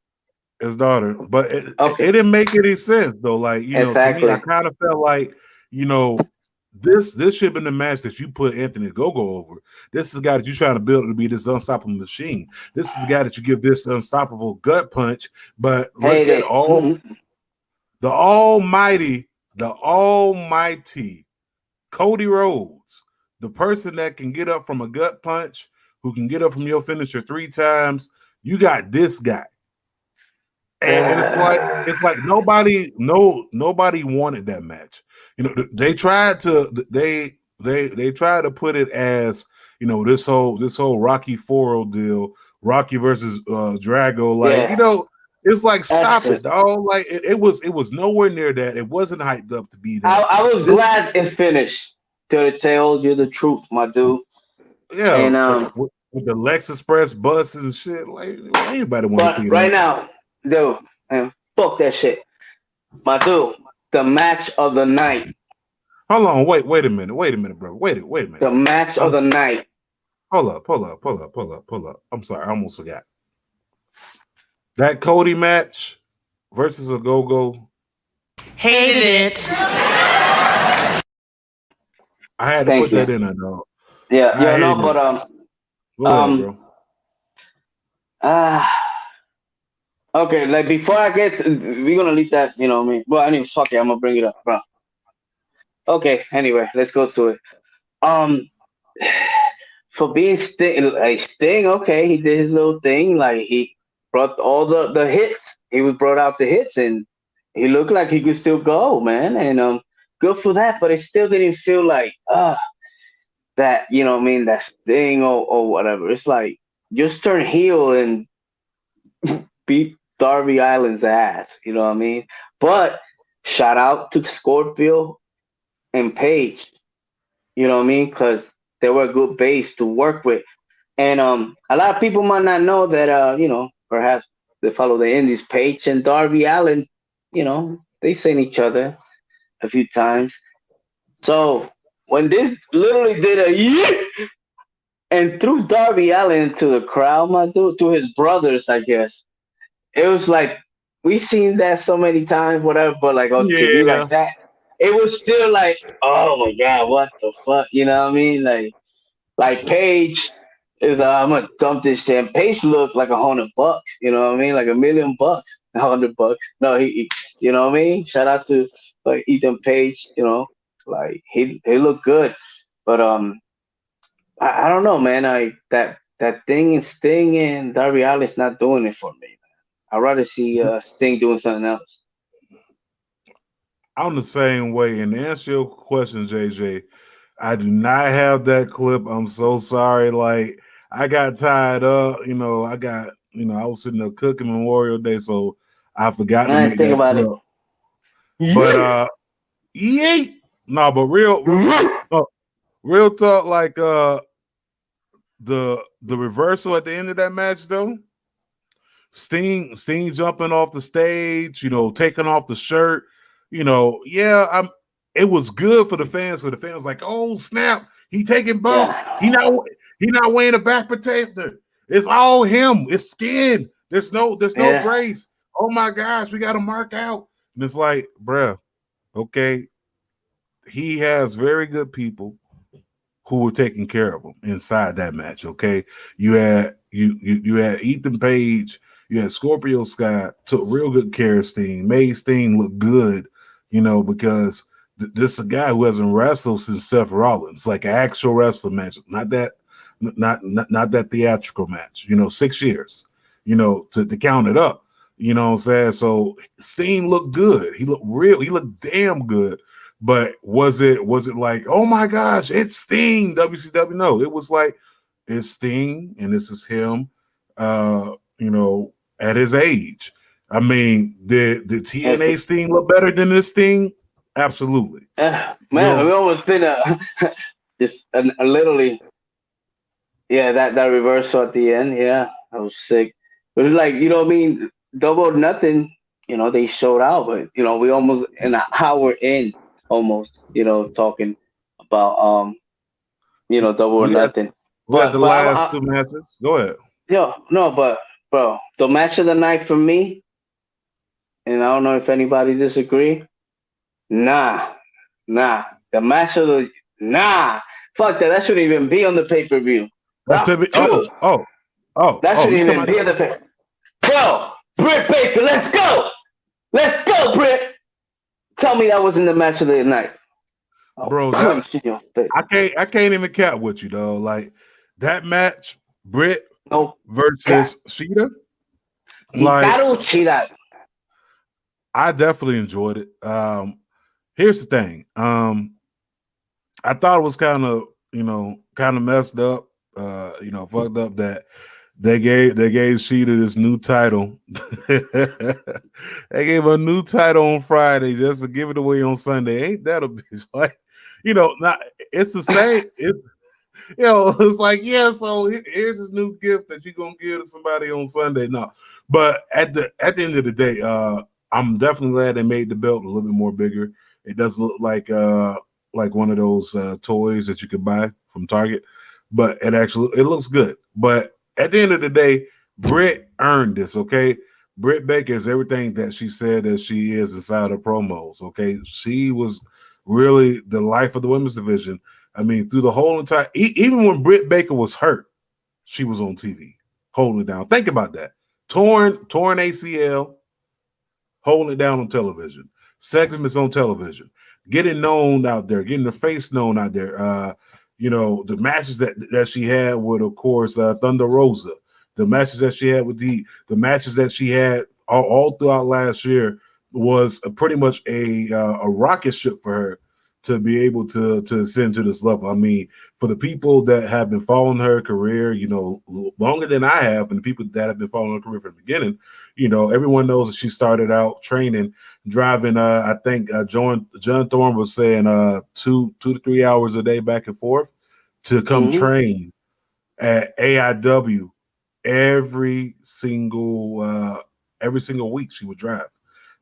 His daughter. But it didn't make any sense, though. Like, exactly. To me, I kind of felt like, this should have been the match that you put Anthony Gogo over. This is the guy that you're trying to build to be this unstoppable machine. This is the guy that you give this unstoppable gut punch. But look at the almighty Cody Rhodes, the person that can get up from a gut punch, who can get up from your finisher 3 times. You got this guy. And it's like nobody wanted that match. They tried to tried to put it as, this whole Rocky 4 deal, Rocky versus Drago, like, it's like, stop it, dog. Like, it was nowhere near that. It wasn't hyped up to be that. I was glad it finished. To tell you the truth, my dude. Yeah, and with the Lexus Express buses and shit, like, anybody want to see that right now, dude, fuck that shit, my dude. The match of the night. Hold on, wait a minute, bro. Wait a minute. The match of the night. Hold up. I'm sorry, I almost forgot. That Cody match versus Ogogo. Hated it. I had to put that in there, dog. Yeah, no, but Go ahead, bro. Okay, like, before I get, we're gonna leave that, you know what I mean? Well, anyway, fuck it, I'm gonna bring it up, bro. Okay, anyway, let's go to it. For being Sting, okay, he did his little thing, like, he brought all the hits. He brought out the hits, and he looked like he could still go, man. And good for that, but it still didn't feel like that, you know what I mean, that Sting or whatever. It's like, just turn heel and beat Darby Allin's ass. You know what I mean? But shout out to Scorpio and Paige. You know what I mean? Because they were a good base to work with. And a lot of people might not know that, perhaps they follow the Indies. Paige and Darby Allin, they seen each other a few times. So when this literally did a year and threw Darby Allin into the crowd, my dude, to his brothers, I guess, it was like we seen that so many times, whatever, but like on TV Yeah. like that, it was still like, oh my god, what the fuck, you know what I mean? Like Paige is, I'm gonna dump this shit. And Paige looked like $100, you know what I mean? Like $1,000,000, $100. No, you know what I mean? Shout out to like Ethan Page, like he looked good, but I don't know, man. That thing and Sting and Darby Allin's not doing it for me. I'd rather see Sting doing something else. I'm the same way. And to answer your question, JJ, I do not have that clip. I'm so sorry. Like, I got tied up. I was sitting there cooking Memorial Day, so I forgot to I make didn't think that about clip. it. But no, but real talk, like the reversal at the end of that match though. Sting jumping off the stage, taking off the shirt, it was good for the fans. So the fans like, oh snap, he taking bumps. Yeah. He not wearing a back protector. It's all him. It's skin. There's no brace. Oh my gosh, we got to mark out. And it's like, bruh, okay, he has very good people who were taking care of him inside that match. Okay, you had Ethan Page. You had Scorpio Sky, took real good care of Sting, made Sting look good, because this is a guy who hasn't wrestled since Seth Rollins, like an actual wrestling match, not that theatrical match, 6 years, to count it up, you know what I'm saying? So Sting looked good. He looked damn good. But was it like, oh my gosh, it's Sting, WCW? No, it was like, it's Sting, and this is him, at his age. I mean, did TNA Sting look better than this Sting? Absolutely. Man, we almost been just literally, that reversal at the end. Yeah, I was sick. But it's like, you know what I mean? Double or Nothing, they showed out, but we almost an hour in, almost, talking about Double or Nothing. But the last two matches. Go ahead. No, but bro, the match of the night for me, and I don't know if anybody disagree. Nah. The match of the fuck that. That shouldn't even be on the pay-per-view. That should be. That shouldn't even be on the pay. Bro, Britt Baker, let's go, Britt. Tell me that wasn't the match of the night. Bro, I can't even cap with you though. Like that match, Britt versus Sheeta. Cheetah. I definitely enjoyed it. Here's the thing. I thought it was kind of messed up. Fucked up that they gave Sheeta this new title. They gave her a new title on Friday just to give it away on Sunday. Ain't that a bitch? Like, not it's the same. It's like, so here's this new gift that you're gonna give to somebody on Sunday. No, but at the end of the day, I'm definitely glad they made the belt a little bit more bigger. It doesn't look like one of those toys that you could buy from Target, but it looks good. But at the end of the day, Britt earned this. Okay, Britt Baker is everything that she said that she is inside her promos. Okay, she was really the life of the women's division. I mean, through the whole entire, even when Britt Baker was hurt, she was on TV holding it down. Think about that. Torn ACL, holding it down on television. Segments on television. Getting known out there, getting her face known out there. The matches that she had with, of course, Thunder Rosa. The matches that she had with the matches that she had all throughout last year was pretty much a rocket ship for her to be able to ascend to this level. I mean, for the people that have been following her career, you know, longer than I have, and the people that have been following her career from the beginning, you know, everyone knows that she started out training, driving. I think John Thorne was saying 2 to 3 hours a day back and forth to come train at AIW every single week. She would drive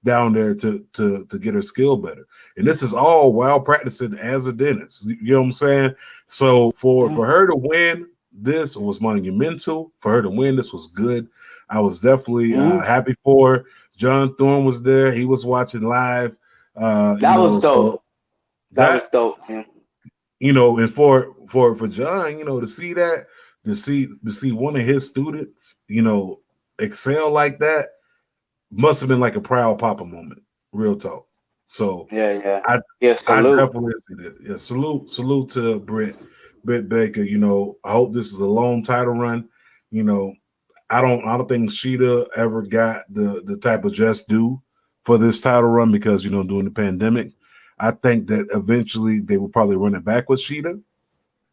down there to get her skill better, and this is all while practicing as a dentist. You know what I'm saying? So for her to win, this was monumental. For her to win, this was good. I was definitely happy for her. John Thorne was there. He was watching live. That was dope. So that was dope. Yeah. You know, and for John, you know, to see that, to see one of his students, you know, excel like that, must have been like a proud papa moment. Real talk. So I definitely see that. Yeah, salute to Britt Baker. You know, I hope this is a long title run. You know, I don't think Sheeta ever got the type of just due for this title run because, you know, during the pandemic, I think that eventually they will probably run it back with Sheeta.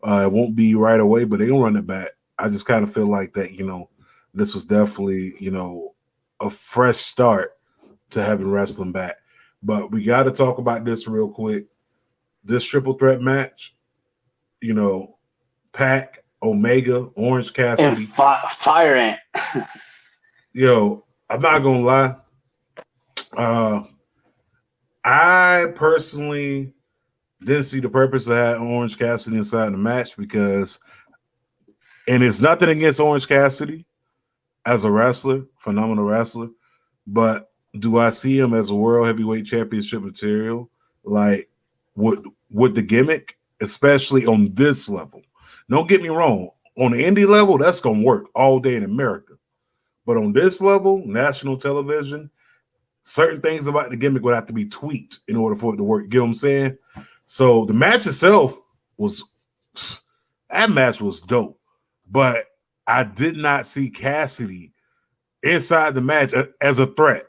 It won't be right away, but they'll run it back. I just kind of feel like that, you know, this was definitely, you know, a fresh start to having wrestling back. But we got to talk about this real quick. This triple threat match, you know, Pac, Omega, Orange Cassidy. And Fire Ant. Yo, I'm not going to lie. I personally didn't see the purpose of having Orange Cassidy inside the match because, and it's nothing against Orange Cassidy as a wrestler, phenomenal wrestler, but do I see him as a world heavyweight championship material? Like, with the gimmick, especially on this level. Don't get me wrong. On the indie level, that's going to work all day in America. But on this level, national television, certain things about the gimmick would have to be tweaked in order for it to work. You know what I'm saying? So the match itself that match was dope. But I did not see Cassidy inside the match as a threat.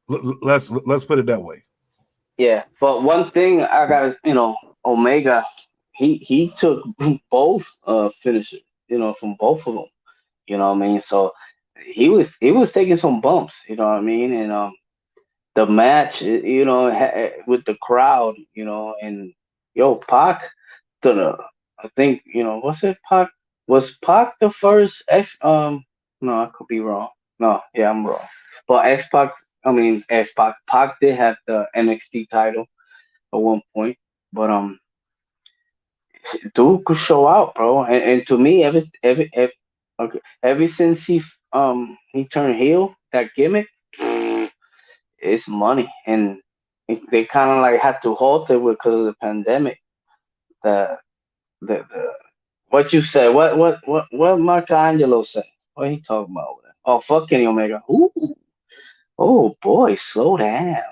Let's put it that way. Yeah, but one thing I gotta, you know, Omega, he took both finishers, you know, from both of them. You know what I mean? So he was taking some bumps. You know what I mean? And the match, you know, with the crowd, you know, and Pac, I think, you know, Pac? Was Pac the first no, I could be wrong. No, yeah, I'm wrong. But Pac did have the NXT title at one point, but dude could show out, bro. And to me, ever since he turned heel, that gimmick, it's money, and they kind of like had to halt it because of the pandemic. The what you said? What Michelangelo said? What he talking about? Oh, fuck Kenny Omega. Ooh, oh boy, slow down.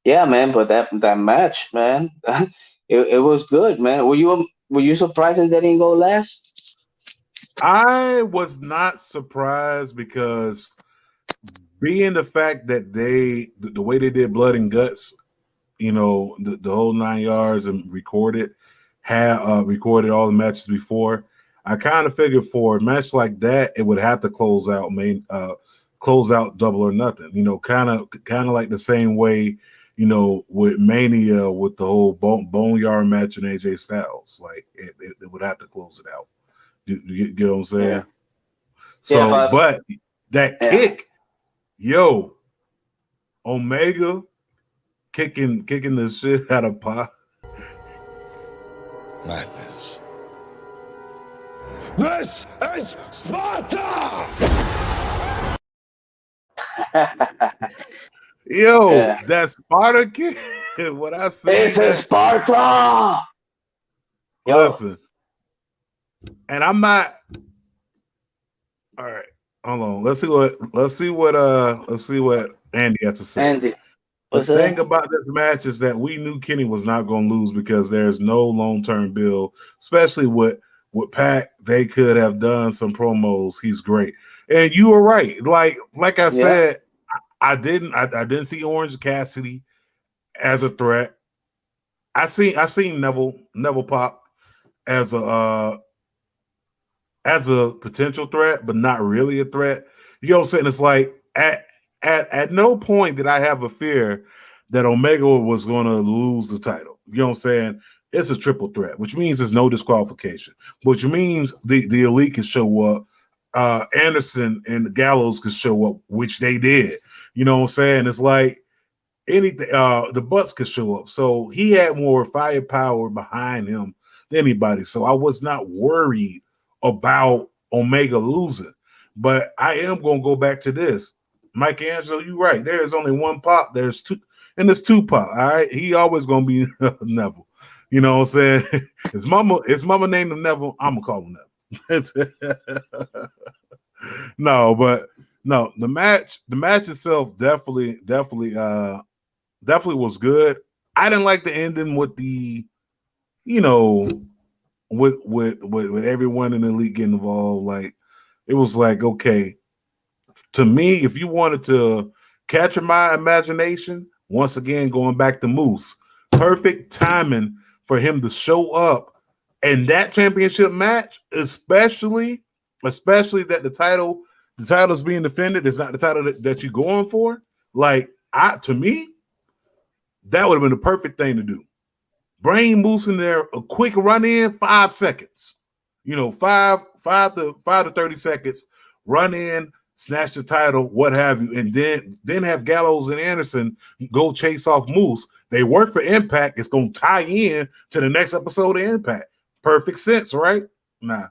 Yeah, man, but that match, man, it was good, man. Were you surprised that they didn't go last? I was not surprised because being the fact that the way they did Blood and Guts, you know, the whole 9 yards and recorded all the matches before. I kind of figured for a match like that, it would have to close out Double or Nothing. You know, kind of like the same way, you know, with Mania with the whole Boneyard match and AJ Styles. Like it would have to close it out. You get what I'm saying? Yeah. So, Yeah, but that kick, yo, Omega kicking the shit out of Pac. Madness. This is Sparta! Yo, that Sparta kick. What I say? This is Sparta. Listen, and I'm not. All right, hold on. Let's see what Andy has to say. Andy, the thing about this match is that we knew Kenny was not going to lose because there's no long-term build, especially with Pac. They could have done some promos. He's great, and you were right. Like I said, I didn't see Orange Cassidy as a threat. I seen Neville pop as a potential threat, but not really a threat. You know what I'm saying? It's like at no point did I have a fear that Omega was going to lose the title. You know what I'm saying? It's a triple threat, which means there's no disqualification, which means the Elite can show up. Anderson and the Gallows could show up, which they did. You know what I'm saying? It's like anything. The Butts could show up, so he had more firepower behind him than anybody. So I was not worried about Omega losing. But I am going to go back to this. Mike Angelo, you're right. There is only one Pop. There's two, and there's two Pop. All right, he always going to be Neville. You know what I'm saying? His mama named him Neville. I'm gonna call him Neville. No, but no, the match itself definitely was good. I didn't like the ending with the, you know, with everyone in the league getting involved. Like, it was like, okay, to me, if you wanted to capture my imagination, once again, going back to Moose, perfect timing for him to show up in that championship match, especially that the title's being defended. It's not the title that you're going for. Like, to me, that would have been the perfect thing to do. Bring Moose in there, a quick run in, 5 seconds. You know, 5 to 30 seconds, run in, snatch the title, what have you, and then have Gallows and Anderson go chase off Moose. They work for Impact. It's going to tie in to the next episode of Impact. Perfect sense, right? Nah,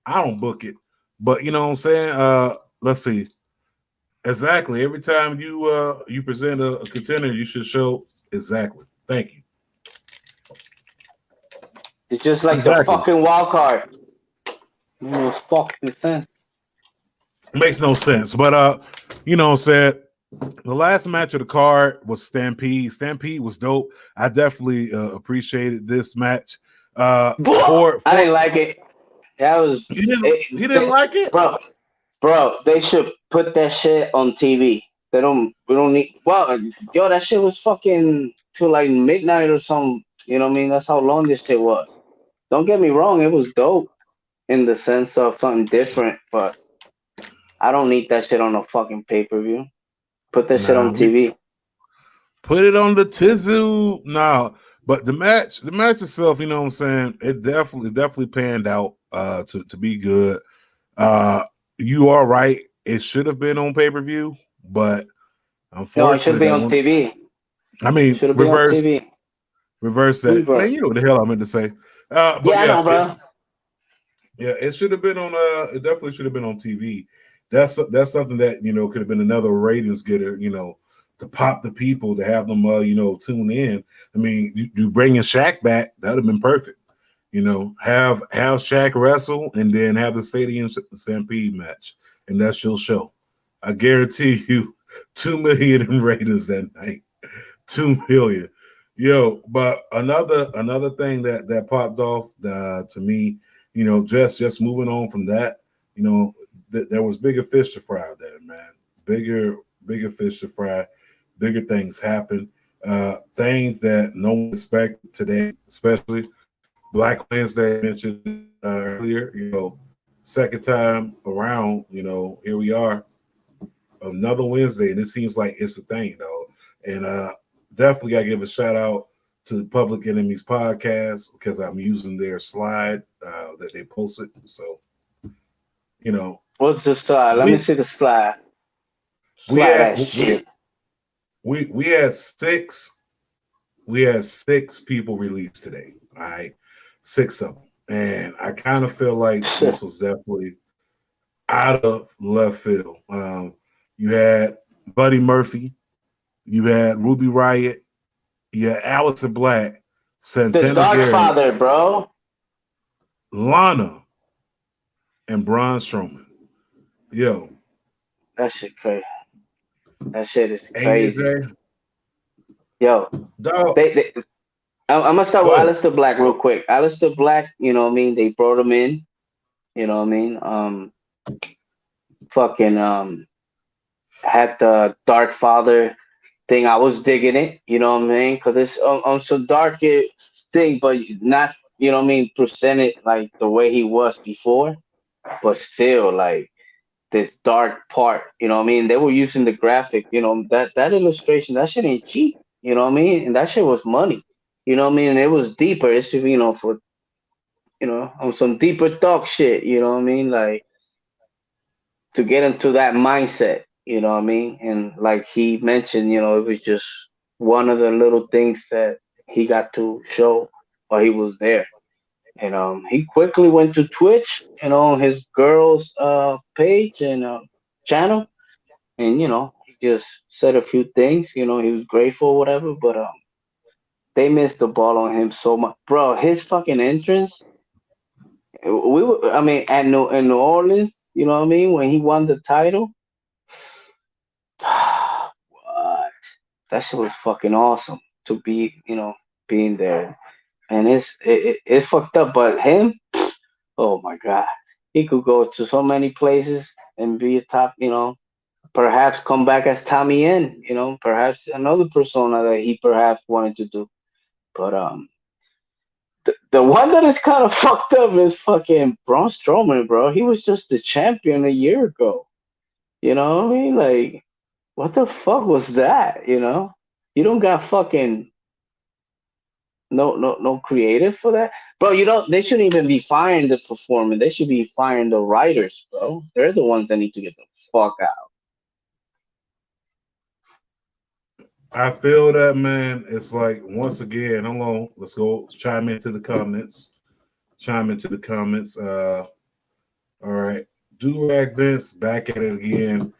I don't book it. But you know what I'm saying? Let's see. Exactly. Every time you present a contender, you should show exactly. Thank you. It's just like the fucking wild card. No fucking sense. Makes no sense. But you know what I'm saying? The last match of the card was Stampede. Stampede was dope. I definitely appreciated this match. I didn't like it. That was you didn't like it, bro. They should put that shit on TV. We don't need. Well, yo, that shit was fucking till like midnight or something. You know what I mean? That's how long this shit was. Don't get me wrong, it was dope in the sense of something different, but I don't need that shit on a fucking pay-per-view. Put that shit on TV. Put it on the Tizu. No, but the match itself, you know what I'm saying? It definitely panned out to be good. You are right. It should have been on pay-per-view, but unfortunately, no, it should be on TV. I mean, reverse that. Bro. Man, you know what the hell I meant to say. But I know, bro. It should have been on. It definitely should have been on TV. That's something that, you know, could have been another ratings getter, you know, to pop the people, to have them, you know, tune in. I mean, you bringing Shaq back, that would have been perfect. You know, have Shaq wrestle and then have the Stadium Stampede match, and that's your show. I guarantee you 2 million in ratings that night. 2 million. Yo, but another thing that popped off to me, you know, just moving on from that, you know, there was bigger fish to fry out there, man. Bigger fish to fry. Bigger things happen. Things that no one expected today, especially Black Wednesday, mentioned earlier. You know, second time around, you know, here we are, another Wednesday, and it seems like it's a thing, though. And definitely got to give a shout out to the Public Enemies podcast, because I'm using their slide that they posted. So, you know. What's the slide? Let me see the slide. We had six people released today. All right, 6 of them, and I kind of feel like this was definitely out of left field. You had Buddy Murphy, you had Ruby Riott, you had Aleister Black, Santana the Dark Garrett, Father, bro, Lana, and Braun Strowman. Yo, that shit crazy. That shit is crazy. Yo, dog. I'm gonna start with Aleister Black real quick. Aleister Black, you know what I mean? They brought him in. You know what I mean? Had the Dark Father thing. I was digging it, you know what I mean? Because it's on some darker thing, but not, you know what I mean, presented like the way he was before, but still like this dark part, you know what I mean? They were using the graphic, you know, that illustration, that shit ain't cheap, you know what I mean? And that shit was money, you know what I mean? And it was deeper. It's, you know, for, you know, on some deeper talk shit, you know what I mean? Like to get into that mindset, you know what I mean? And like he mentioned, you know, it was just one of the little things that he got to show while he was there. And he quickly went to Twitch, you know, his girl's page and channel, and you know, he just said a few things. You know, he was grateful, whatever. But they missed the ball on him so much, bro. His fucking entrance. We were, I mean, at in New Orleans, you know what I mean, when he won the title. What? That shit was fucking awesome to be, you know, being there. And it's fucked up, but him, oh my god, he could go to so many places and be a top, you know, perhaps come back as Tommy N, you know, perhaps another persona that he perhaps wanted to do. But the one that is kind of fucked up is fucking Braun Strowman, bro. He was just the champion a year ago. You know what I mean? Like, what the fuck was that? You know, you don't got fucking no creative for that, bro. You don't. They shouldn't even be firing the performer. They should be firing the writers, bro. They're the ones that need to get the fuck out. I feel that, man. It's like, once again, hold on. Let's go chime into the comments. All right. Durag Vince back at it again.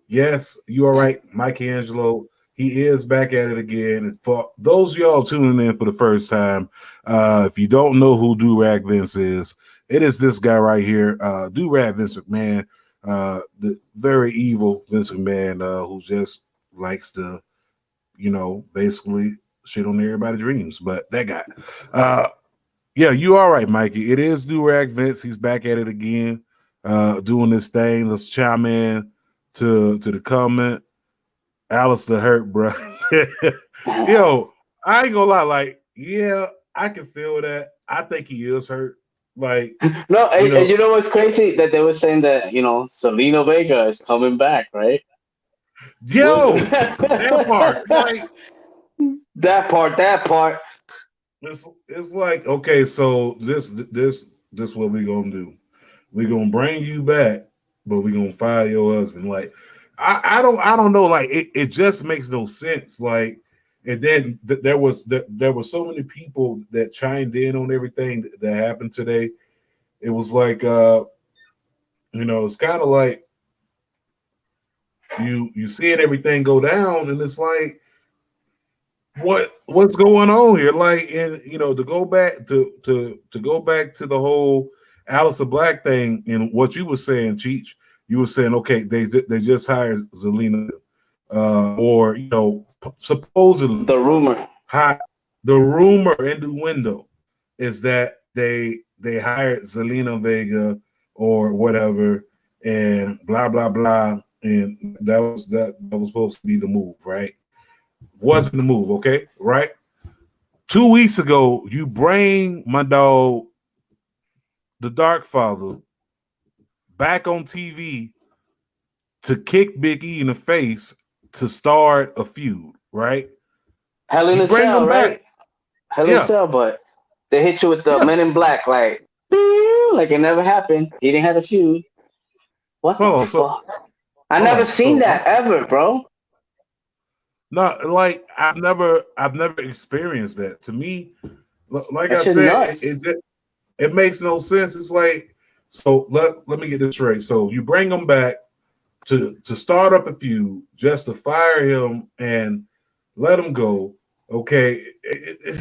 Yes, you are right, Mike Angelo. He is back at it again. And for those of y'all tuning in for the first time, if you don't know who Durag Vince is, it is this guy right here, Durag Vince McMahon, the very evil Vince McMahon, who just likes to, you know, basically shit on everybody's dreams. But that guy, yeah, you are right, Mikey. It is Durag Vince. He's back at it again, doing this thing. Let's chime in to the comment. Alistair hurt, bro. Yo, I ain't gonna lie. Like, yeah, I can feel that. I think he is hurt. Like, No, you and you know what's crazy? That they were saying that, you know, Selena Vega is coming back, right? yo, that part, like, that part. it's like, okay, so this what we gonna do. We gonna bring you back, but we gonna fire your husband. Like, I don't know. Like, it just makes no sense. Like, and then there was so many people that chimed in on everything that happened today. It was like, you know, it's kind of like you seeing everything go down, and it's like, what's going on here? Like, and you know, to go back to the whole Alistair Black thing, and what you were saying, Cheech, you were saying, okay, they just hired Zelina, or you know, supposedly The rumor. the rumor in the window is that they hired Zelina Vega or whatever, and blah blah blah, and that was supposed to be the move, right? Wasn't the move, okay, right? 2 weeks ago, you bring my dog, the Dark Father, back on TV to kick Big E in the face to start a feud, right? Hell in You a bring Cell, him back, right? Hell in a yeah, Cell, but they hit you with the yeah. Men in Black, like it never happened. He didn't have a feud. What the So fuck? I hold never on. seen So that ever, bro. not like I've never experienced that. To me, like That I shit said, nuts. it makes no sense. It's like, so let me get this straight. So you bring him back to start up a feud, just to fire him and let him go. Okay,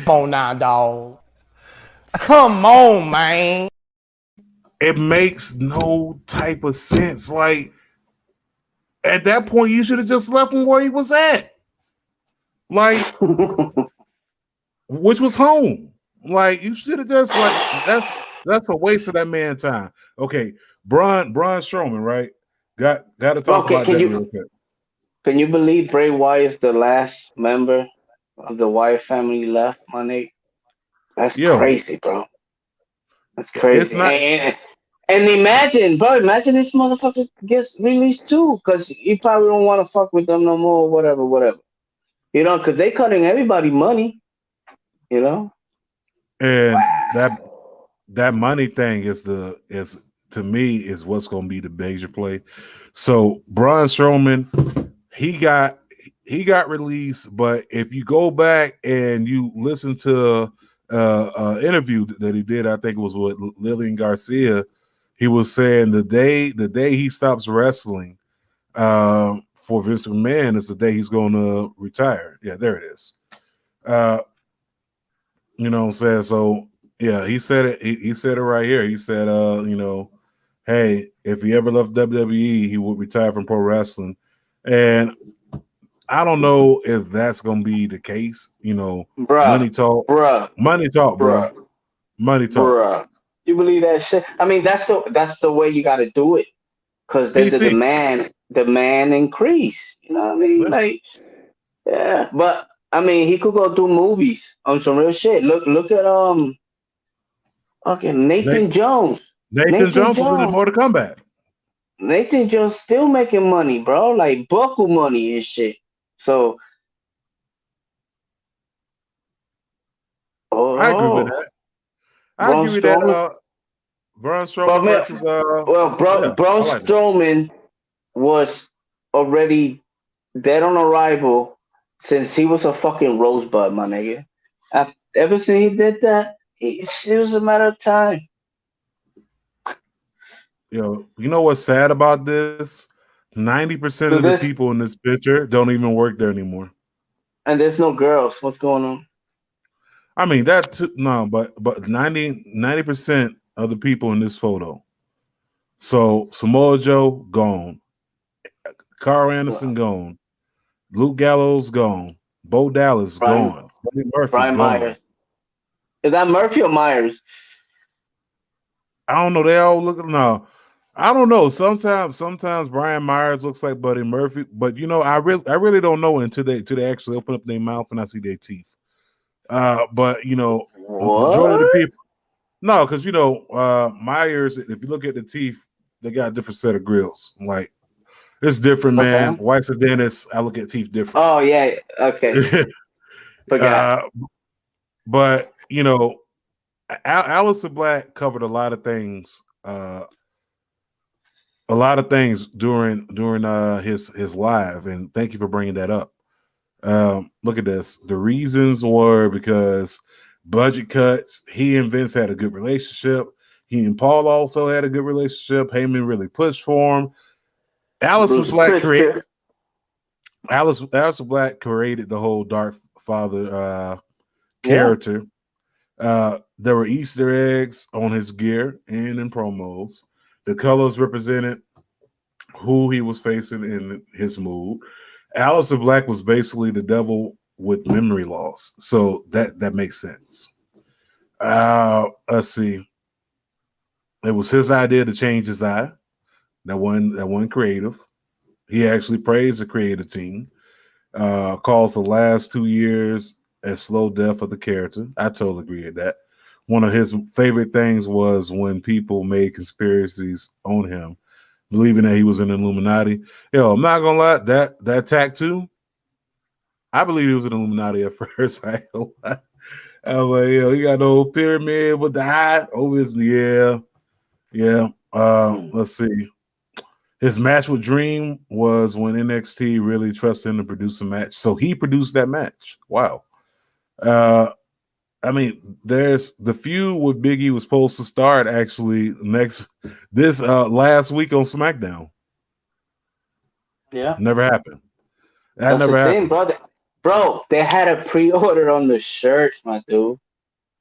Come on now, dog. Come on, man. it makes no type of sense. Like, at that point, you should have just left him where he was at, like, which was home. Like, you should have just, like, that's a waste of that man's time. Okay, Braun Strowman, right? Got to talk Okay, about can that you real quick. Can you believe Bray Wyatt is the last member of the Wyatt family left, my nigga? That's Yo, crazy, bro. That's it's crazy. not. And imagine, bro, imagine this motherfucker gets released too, because he probably don't want to fuck with them no more, whatever, whatever. You know, because they cutting everybody money, you know? And that money thing is to me is what's going to be the major play. So Braun Strowman, he got released, but if you go back and you listen to interview that he did, I think it was with Lillian Garcia, he was saying the day he stops wrestling for Vince McMahon is the day he's going to retire. Yeah, there it is. You know what I'm saying? So yeah, he said it. He said it right here. He said, hey, if he ever left WWE, he would retire from pro wrestling. And I don't know if that's gonna be the case. You know, money Bruh, talk, bruh, money talk, bruh, bro. Money talk. bruh. You believe that shit? I mean, that's the way you got to do it, because then PC. the demand increase. You know what I mean? Yeah. Like, yeah. But I mean, he could go do movies on some real shit. Look at okay, Nathan Jones. Nathan Nathan Jones was in the Jones. Mortal Kombat. Nathan Jones still making money, bro. Like buckle money and shit. So, I agree with oh, that. I Braun give you that. Strowman. Braun But Strowman man, versus well, yeah, Braun I like that. Strowman was already dead on arrival since he was a fucking rosebud, my nigga. Ever since he did that, it was a matter of time. You know what's sad about this? 90% To of the this, people in this picture don't even work there anymore. and there's no girls. What's going on? I mean that too, no, but 90% of the people in this photo. So Samoa Joe gone, Carl Anderson Well, gone, Luke Gallows gone, Bo Dallas Brian gone, Buddy Murphy Brian gone. Myers. Is that Murphy or Myers? I don't know. They all look now. I don't know. Sometimes Brian Myers looks like Buddy Murphy, but I really don't know until they actually open up their mouth and I see their teeth. But majority of the What? people, no, because Myers, if you look at the teeth, they got a different set of grills. Like it's different, man. Okay. White's a dentist. I look at teeth different. Oh yeah. Okay. Forgot. uh, but Aleister Black covered a lot of things. During his live, and thank you for bringing that up. Look at this. The reasons were because budget cuts. He and Vince had a good relationship. He and Paul also had a good relationship. Heyman really pushed for him. Aleister Bruce Black created Prichard. Aleister Black created the whole Dark Father Yeah. character. There were Easter eggs on his gear and in promos. The colors represented who he was facing in his mood. Aleister Black was basically the devil with memory loss, so that makes sense. Let's see. It was his idea to change his eye. That one creative. He actually praised the creative team. Calls the last 2 years a slow death of the character. I totally agree with that. One of his favorite things was when people made conspiracies on him, believing that he was an Illuminati. Yo, I'm not gonna lie, that tattoo, I believe he was an Illuminati at first. I ain't gonna lie. I was like, yo, he got the old pyramid with the eye. Obviously, yeah. Let's see. His match with Dream was when NXT really trusted him to produce a match. So he produced that match. Wow. I mean, there's the feud with Biggie was supposed to start actually this last week on SmackDown. Yeah. Never happened. That That's the never thing, happened. bro. Bro, they had a pre-order on the shirt, my dude.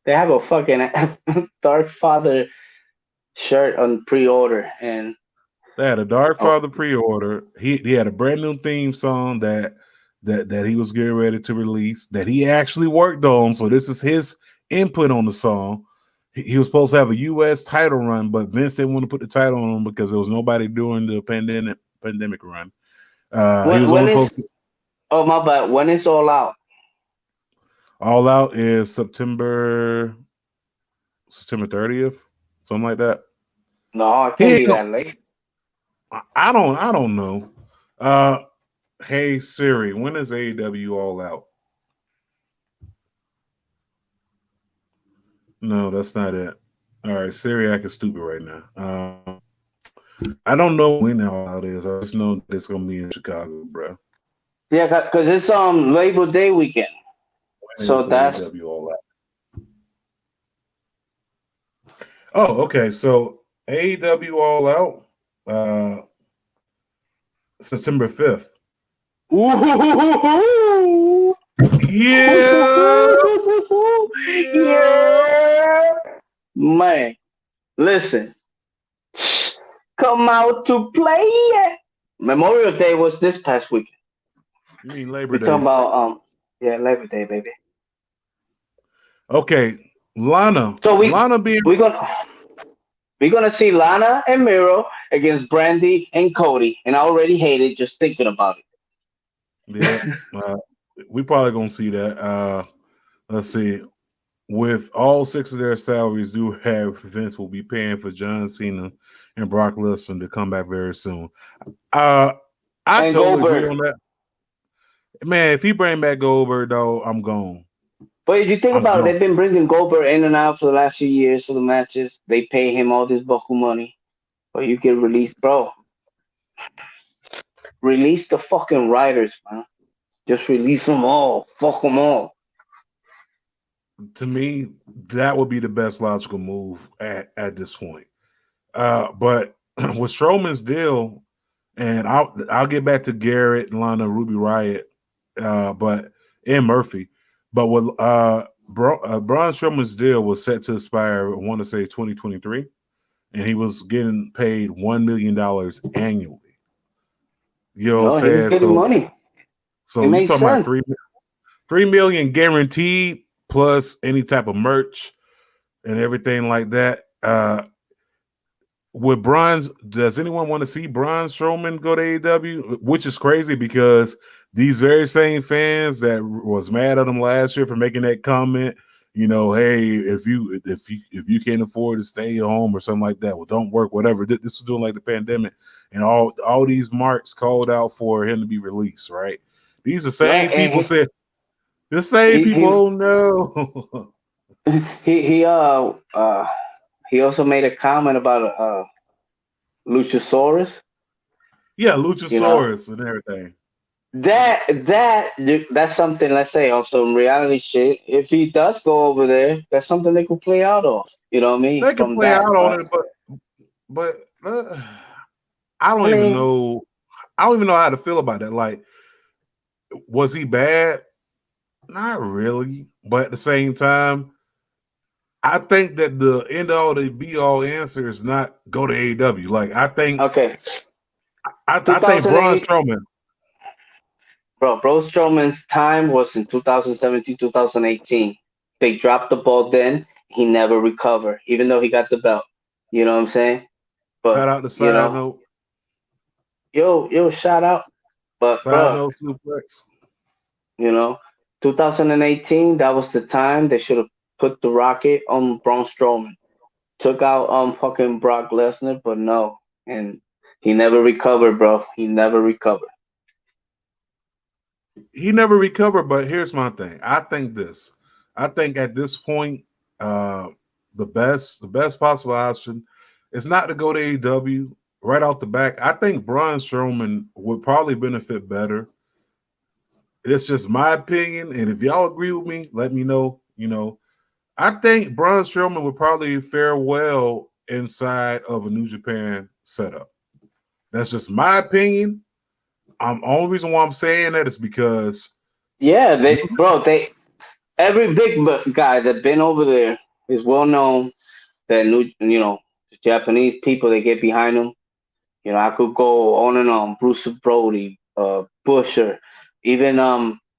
They have a fucking Dark Father shirt on pre-order, and They had a Dark oh, Father pre-order. He had a brand new theme song that he was getting ready to release that he actually worked on. So this is his input on the song. He was supposed to have a U.S. title run, but Vince didn't want to put the title on him because there was nobody doing the pandemic run. He was When only is? supposed to, Oh my bad. When is All Out? All Out is September 30th, something like that. No, it He can't ain't be gonna, that late. I don't know. Hey Siri, when is AEW All Out? No, that's not it. All right, Siri acting stupid right now. I don't know when All Out is. I just know that it's gonna be in Chicago, bro. Yeah, because it's Labor Day weekend. When So is that's AEW All Out? Oh, okay. So AEW All Out, September 5th. Ooh. Yeah. Yeah. Man, listen. Come out to play. Memorial Day was this past weekend. You mean Labor We talking Day? about Labor Day, baby. Okay, Lana. So Lana being we're gonna see Lana and Miro against Brandy and Cody, and I already hate it just thinking about it. yeah. We probably gonna see that. Let's see. With all 6 of their salaries, do have Vince will be paying for John Cena and Brock Lesnar to come back very soon. I And totally agree Goldberg. on that. Man, if he bring back Goldberg, though, I'm gone. But if you think I'm about it, gone. they've been bringing Goldberg in and out for the last few years for the matches. They pay him all this buckle money, but you get released, bro. Release the fucking writers, man. Just release them all. Fuck them all. To me, that would be the best logical move at this point. But with Strowman's deal, and I'll get back to Garrett, Lana, Ruby Riott, and Murphy. But with Braun Strowman's deal was set to expire, I want to say 2023, and he was getting paid $1 million annually. You know what I'm No, he was saying? getting money. So It you're makes talking about sense. $3 million guaranteed plus any type of merch and everything like that. With does anyone want to see Braun Strowman go to AEW? Which is crazy because these very same fans that was mad at him last year for making that comment, hey, if you can't afford to stay at home or something like that, well, don't work, whatever. This was doing like the pandemic, and all these marks called out for him to be released. Right? These are the Yeah, same people and said the same people. Oh no. he he uh uh he also made a comment about Luchasaurus. Yeah, You know Luchasaurus and everything. that's something. Let's say on some reality shit. If he does go over there, that's something they could play out of. You know what I mean? They can From play that, out on but it, but I I don't even mean, know. I don't even know how to feel about that. Like, was he bad? Not really, but at the same time, I think that the end all, the be all answer is not go to AEW. Like, okay, I think Braun 2008, Strowman. bro. Strowman's time was in 2017, 2018. They dropped the ball then. He never recovered, even though he got the belt. You know what I'm saying? But Shout out to side note. shout out. But Side bro, note suplex. you know, 2018, that was the time they should have put the rocket on Braun Strowman. Took out fucking Brock Lesnar, but no. And he never recovered, bro. He never recovered. He never recovered, but here's my thing. I think at this point, the best possible option is not to go to AEW right off the back. I think Braun Strowman would probably benefit better. It's just my opinion, and if y'all agree with me, let me know. I think Braun Strowman would probably fare well inside of a New Japan setup. That's just my opinion. Only reason why I'm saying that is because Yeah, they every big guy that been over there is well known that the Japanese people they get behind them. I could go on and on. Bruce Brody, Busher, even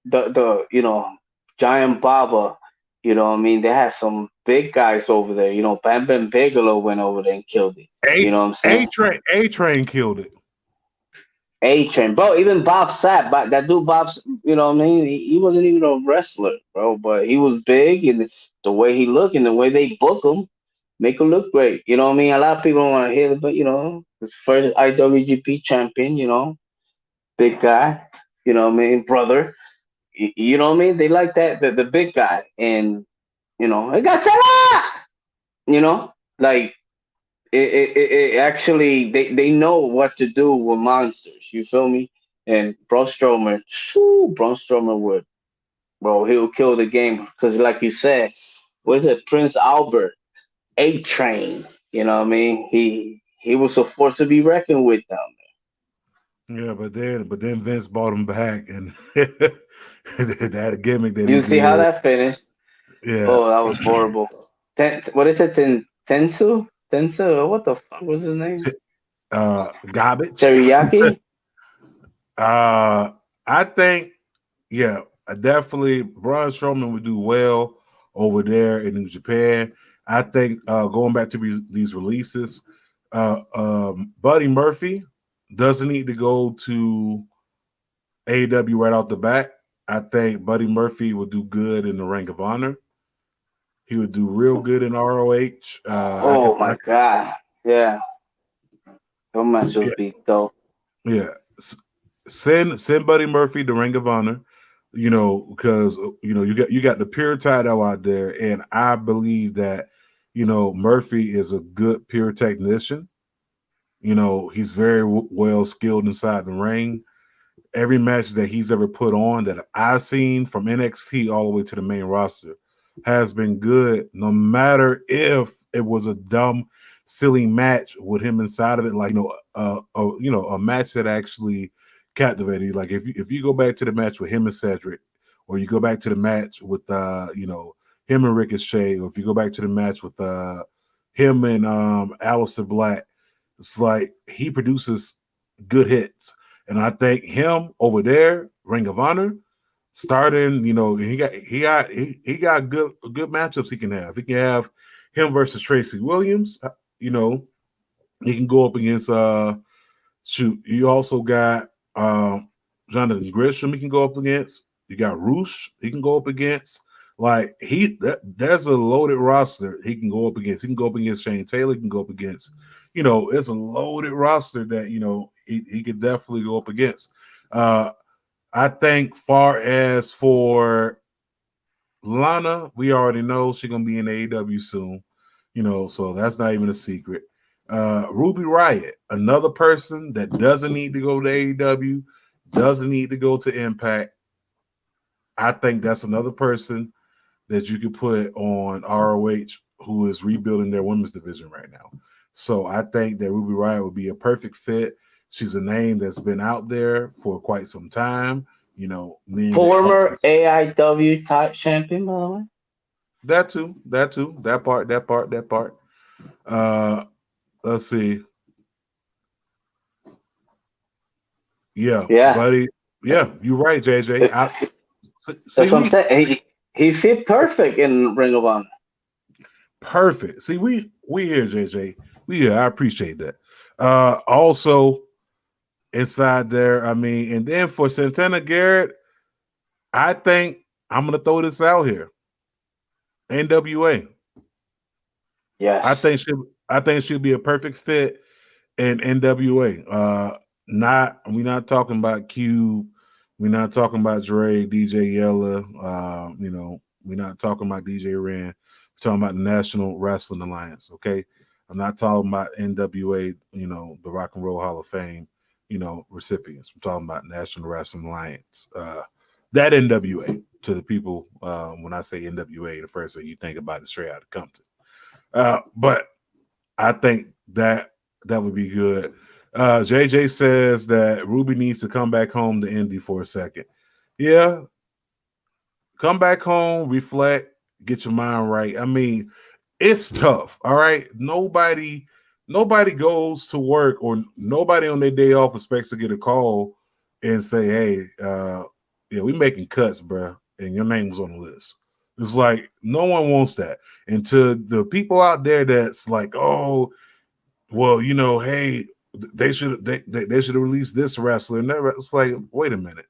the Giant Baba. You know what I mean? They had some big guys over there. Bam Bam Bigelow went over there and killed it. You know what I'm saying? A Train killed it. A-Train, bro. Even Bob Sapp, but that dude Bob's, you know what I mean? He wasn't even a wrestler, bro, but he was big, and the way he looked and the way they book him, make him look great. You know what I mean? A lot of people don't want to hear it, but his first IWGP champion, big guy. You know what I mean, brother. You know what I mean? They like that the big guy, and it got Salah. Like it actually they know what to do with monsters. You feel me? And Braun Strowman would, bro, he'll kill the game because, like you said, was it Prince Albert, A-Train? You know what I mean? He was a force to be reckoned with down Yeah, but then Vince bought him back, and that gimmick that there. he You see how did. that finished? Yeah, Oh, that was horrible. What is it? Tensu? Tensu? What the fuck was his name? garbage. Teriyaki? I think, yeah, definitely Braun Strowman would do well over there in New Japan. I think going back to these releases, Buddy Murphy doesn't need to go to AEW right off the bat. I think Buddy Murphy would do good in the Ring of Honor. He would do real good in ROH. Oh my god. Yeah. That match Yeah, would be dope. yeah. Send Buddy Murphy to Ring of Honor. Because you got the pure title out there, and I believe that Murphy is a good pure technician. He's very well skilled inside the ring. Every match that he's ever put on that I've seen from NXT all the way to the main roster has been good, no matter if it was a dumb, silly match with him inside of it, like a match that actually captivated you. Like if you go back to the match with him and Cedric, or you go back to the match with him and Ricochet, or if you go back to the match with him and Aleister Black, it's like he produces good hits. And I think him over there, Ring of Honor, starting, he got good matchups he can have. He can have him versus Tracy Williams. He can go up against you also got Jonathan Gresham he can go up against. You got Rush he can go up against. Like there's a loaded roster he can go up against. He can go up against Shane Taylor, he can go up against, it's a loaded roster that he could definitely go up against. I think far as for Lana, we already know she's gonna be in AEW soon, so that's not even a secret. Ruby Riott, another person that doesn't need to go to AEW, doesn't need to go to Impact. I think that's another person that you could put on ROH who is rebuilding their women's division right now. So I think that Ruby Riott would be a perfect fit. She's a name that's been out there for quite some time. Former AIW type champion, by the way. That too. That part. Let's see. Yeah, buddy. Yeah, you're right, JJ. That's what I'm saying. He fit perfect in Ring of Honor. Perfect. See, we here, JJ. We here. I appreciate that. Also inside there, and then for Santana Garrett, I think I'm gonna throw this out here. NWA. Yes. I think she'll be a perfect fit in NWA. We're not talking about Cube. We're not talking about Dre, DJ Yella. We're not talking about DJ Ren. We're talking about the National Wrestling Alliance. Okay, I'm not talking about NWA. The Rock and Roll Hall of Fame. Recipients. I'm talking about National Wrestling Alliance. That NWA to the people. When I say NWA, the first thing you think about is straight out of Compton. But I think that would be good. JJ says that Ruby needs to come back home to Indy for a second. Yeah. Come back home, reflect, get your mind right. It's tough. All right. Nobody goes to work, or nobody on their day off expects to get a call and say, hey, we making cuts, bro, and your name was on the list. It's like no one wants that. And to the people out there that's like, oh, well, hey, they should have released this wrestler. And it's like, wait a minute.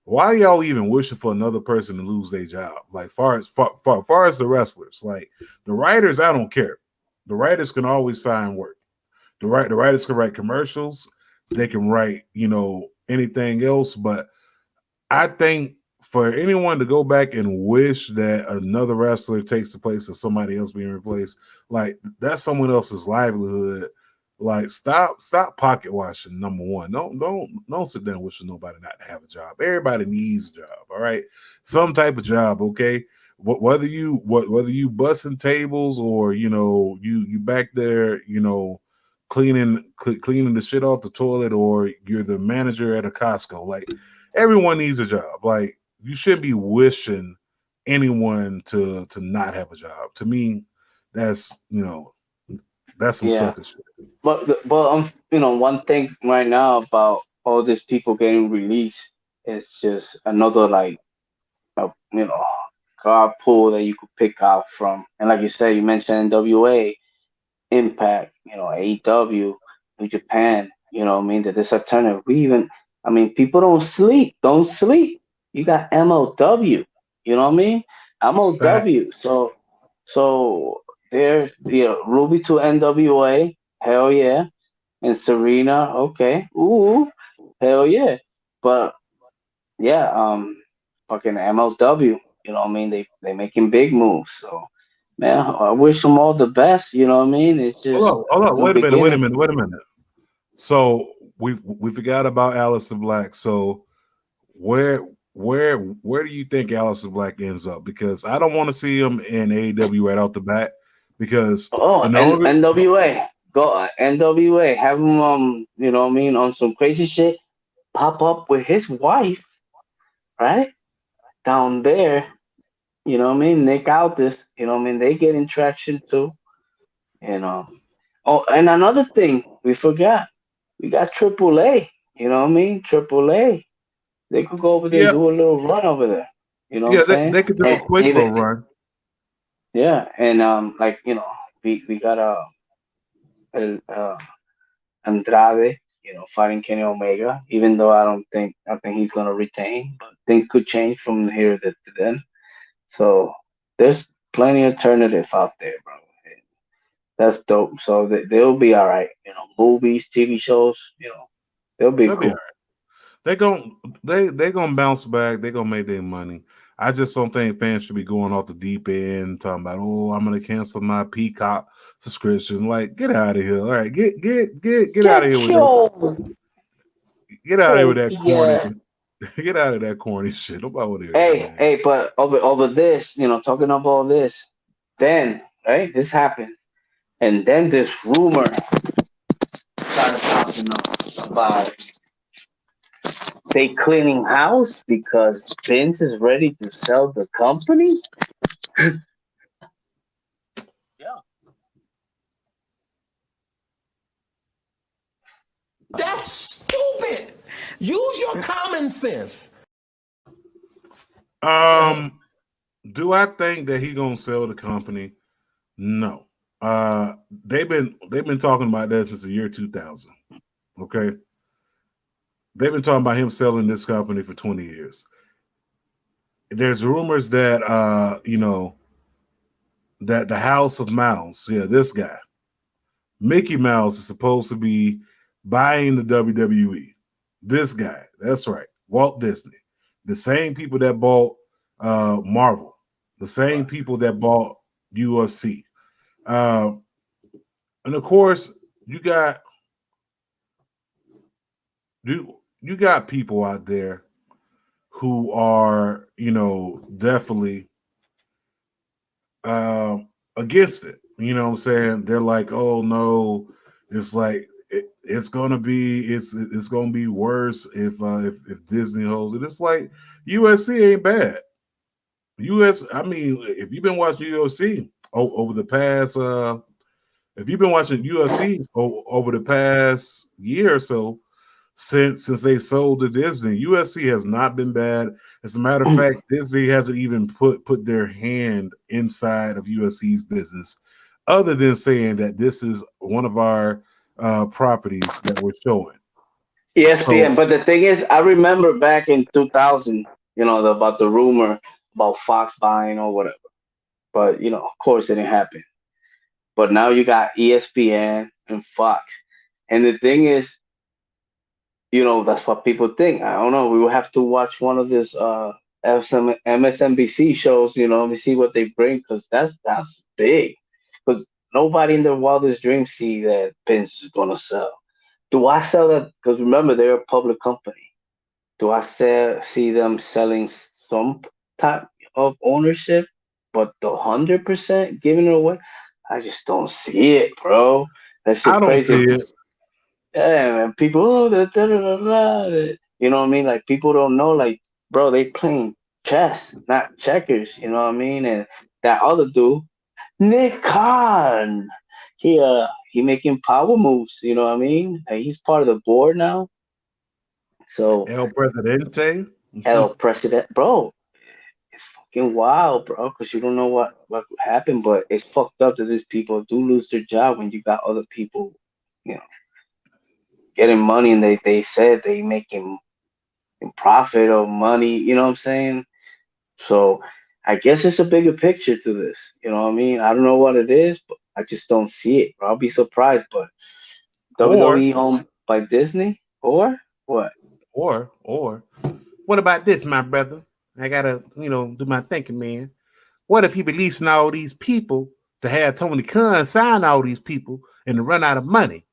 Why are y'all even wishing for another person to lose their job? Like far as the wrestlers, like the writers, I don't care. The writers can always find work. The writers can write commercials. They can write, anything else. But I think for anyone to go back and wish that another wrestler takes the place of somebody else being replaced, like that's someone else's livelihood. Like stop pocket watching. Number one, don't sit there and wish for nobody not to have a job. Everybody needs a job. All right, some type of job. Okay, whether you busting tables or you back there cleaning the shit off the toilet, or you're the manager at a Costco. Like everyone needs a job. Like you shouldn't be wishing anyone to not have a job. To me, that's some sucker shit. But one thing right now about all these people getting released is just another carpool that you could pick out from. And like you said, you mentioned NWA, Impact, AEW, New Japan. That this alternative. People don't sleep. Don't sleep. You got MLW. You know what I mean? MLW. Facts. So there's Ruby to NWA. Hell yeah. And Serena. Okay. Ooh. Hell yeah. But yeah. Fucking MLW. You know what I mean? They making big moves. So man, I wish them all the best. You know what I mean? It's just Hold on. new Wait a beginning. minute. So we forgot about Aleister Black. So where do you think Aleister Black ends up? Because I don't want to see him in AEW right out the bat. Because And NWA, go NWA, have him on some crazy shit, pop up with his wife, right down there. You know what I mean? Nick Aldis, they getting traction too. Oh, and another thing we forgot, we got AAA. You know what I mean? AAA. They could go over there and do a little run over there. You know what I'm saying? they could do a quick little run. Yeah, and we got Andrade, fighting Kenny Omega. Even though I think he's gonna retain, but things could change from here to then. So there's plenty of alternative out there, bro. That's dope. So they'll be all right. Movies, TV shows, they'll be They'll cool. Be all right. They gonna bounce back. They gonna make their money. I just don't think fans should be going off the deep end talking about, I'm gonna cancel my Peacock subscription. Like, get out of here. All right, get out of here with that. Get out of here with that corny. Get out of that corny shit. Nobody want to hear that, man. Hey, but over this, talking about all this, then right, this happened, and then this rumor started popping up about they cleaning house because Vince is ready to sell the company. Yeah. That's stupid. Use your common sense. Do I think that he gonna sell the company? No. They've been talking about that since the year 2000. Okay. They've been talking about him selling this company for 20 years. There's rumors that that the House of Mouse, this guy, Mickey Mouse, is supposed to be buying the WWE. This guy, that's right, Walt Disney. The same people that bought Marvel, the same people that bought UFC. And of course, you got people out there who are, definitely against it. You know what I'm saying? They're like, oh no, it's like it's gonna be worse if Disney holds it. It's like UFC ain't bad. If you've been watching UFC over the past if you've been watching UFC over the past year or so, since they sold to Disney, UFC has not been bad. As a matter of fact, Disney hasn't even put their hand inside of UFC's business, other than saying that this is one of our properties that were showing. ESPN. So But the thing is, I remember back in 2000, about the rumor about Fox buying or whatever. But of course, it didn't happen. But now you got ESPN and Fox, and the thing is, that's what people think. I don't know. We will have to watch one of this MSNBC shows, and see what they bring, because that's big. Because nobody in their wildest dreams see that Vince is gonna sell. Do I sell that? Because remember, they're a public company. Do I see them selling some type of ownership, but the 100% giving it away? I just don't see it, bro. That shit I don't crazy. see it. Yeah, man. People, you know what I mean? Like, people don't know, like, bro, they playing chess, not checkers. You know what I mean? And that other dude, Nick Khan, he making power moves. You know what I mean? Like, he's part of the board now. So El Presidente. El President, bro, it's fucking wild, bro. Because you don't know what happened, but it's fucked up that these people do lose their job when you got other people, you know, getting money, and they said they making profit or money. You know what I'm saying? So I guess it's a bigger picture to this. You know what I mean? I don't know what it is, but I just don't see it. I'll be surprised. But Or WWE owned by Disney, or what? or what about this, my brother? I gotta, do my thinking, man. What if he releasing all these people to have Tony Khan sign all these people and to run out of money,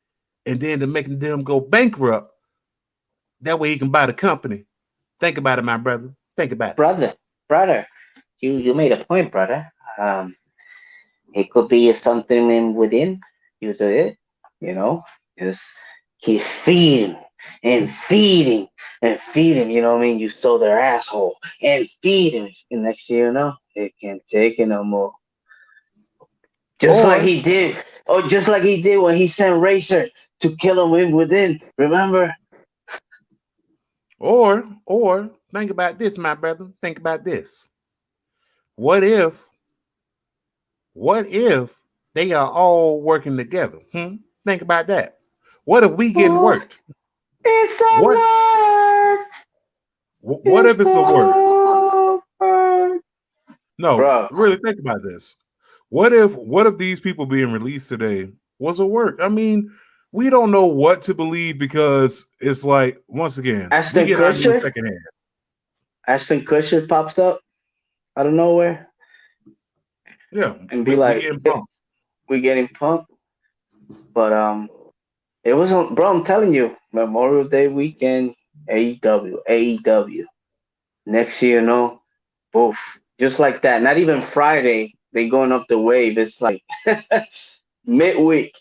and then to making them go bankrupt? That way he can buy the company. Think about it, my brother. Think about it. Brother, you made a point, brother. It could be something within you do it, just keep feeding and feeding and feeding. You know what I mean? You sow their asshole and feeding, and next thing you know, it can't take it no more. Just like he did, just like he did when he sent Racer to kill him within. Remember? Or think about this, my brother. Think about this. What if they are all working together? Think about that. What if we getting worked? It's a What? word. What if it's a word? Word. No, Bro. really think about this. What if these people being released today was a work? I mean, we don't know what to believe, because it's like, once again, we get out in the second hand. Ashton Kutcher pops up out of nowhere. Yeah, and be like, we getting punked. But it wasn't, bro. I'm telling you, Memorial Day weekend, AEW. Next year, boof, just like that. Not even Friday, they going up the wave. It's like midweek,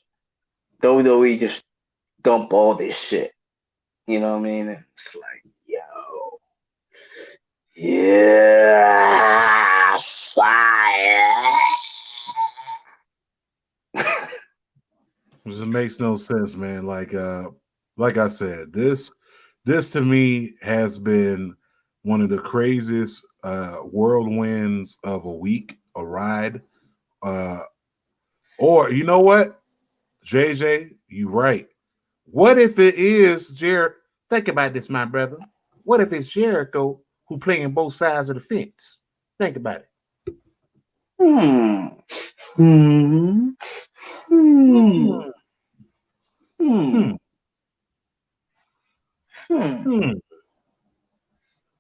WWE just dump all this shit. You know what I mean? It's like, yo, yeah, fire. It makes no sense, man. Like I said, this to me has been one of the craziest whirlwinds of a week, a ride. Or you know what, JJ, you right. What if it is Jericho? Think about this, my brother. What if it's Jericho who playing both sides of the fence? Think about it.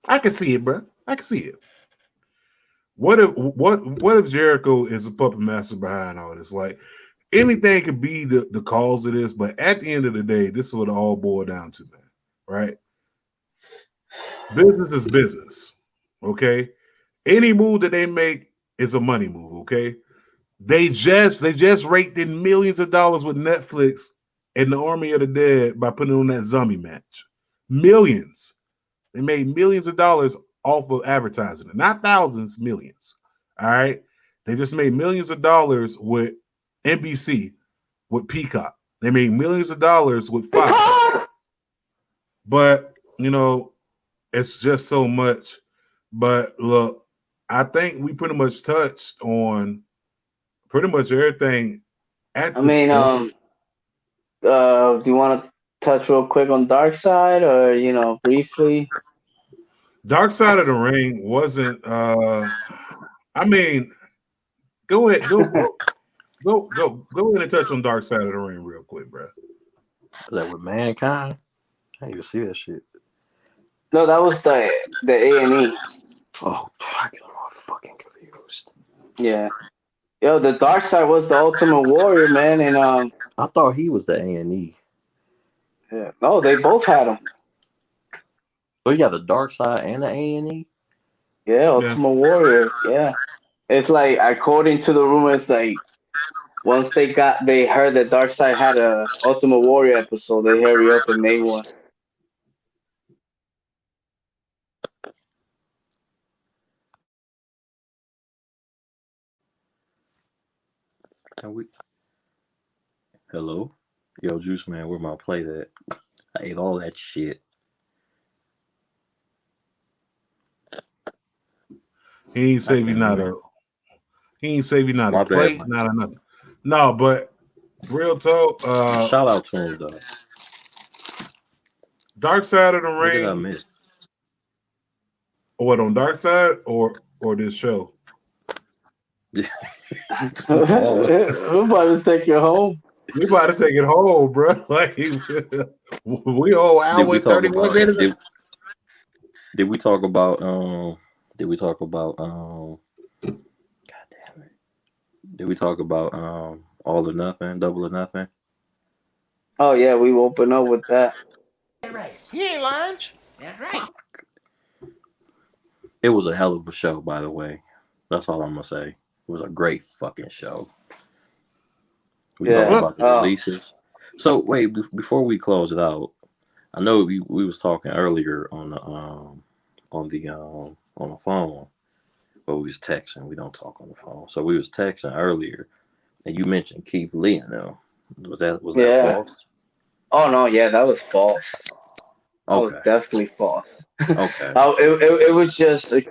I can see it, bro. I can see it. What if Jericho is a puppet master behind all this? Like, anything could be the cause of this, but at the end of the day, this is what it all boiled down to, man. Right? Business is business. Okay. Any move that they make is a money move. Okay. They just raked in millions of dollars with Netflix and the Army of the Dead by putting on that zombie match. Millions. They made millions of dollars off of advertising, not thousands, millions. All right. They just made millions of dollars with NBC, with Peacock. They made millions of dollars with Fox. But, it's just so much. But look, I think we pretty much touched on pretty much everything at this point. Do you want to touch real quick on Dark Side, or briefly? Dark Side of the Ring wasn't. I mean, go ahead, go ahead and touch on Dark Side of the Ring real quick, bro. That with Mankind? I didn't even see that shit. No, that was the A&E. Oh, I get all fucking confused. Yeah. Yo, the Dark Side was the Ultimate Warrior, man, and I thought he was the A&E. yeah. No, they both had him. So you got the Dark Side and the A&E? Yeah, Ultimate Warrior. Yeah. It's like, according to the rumors, like once they heard that Dark Side had a Ultimate Warrior episode, they hurry up and made one. And hello? Yo, Juice Man, where my plate at? I ate all that shit. He ain't save you not a. He ain't save you not a plate, not another. No, but real talk. Shout out to him though. Dark Side of the What did I Ring. miss? What on Dark Side or this show? We're about to take you home. We about to take it home, bro. Like we all hour and 31 minutes. Did we talk about God damn it. Did we talk about All or Nothing, Double or Nothing? Oh yeah, we open up with that. He ain't lying. That's right. It was a hell of a show, by the way. That's all I'm gonna say. It was a great fucking show. We talked about the releases. So wait, before we close it out, I know we was talking earlier on the phone, but we was texting. We don't talk on the phone, so we was texting earlier, and you mentioned Keith Lee. Now, was that false? Oh no, yeah, that was false. That was definitely false. Okay. It was just a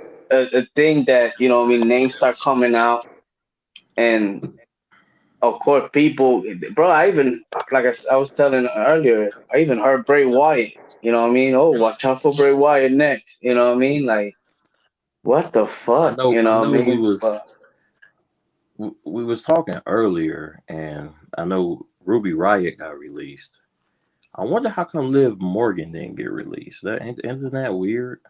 thing that names start coming out, and of course people, bro. I even I was telling earlier, I even heard Bray Wyatt. Oh, watch out for Bray Wyatt next. You know what I mean? Like, what the fuck? I know we was talking earlier, and I know Ruby Riott got released. I wonder how come Liv Morgan didn't get released. Isn't that weird?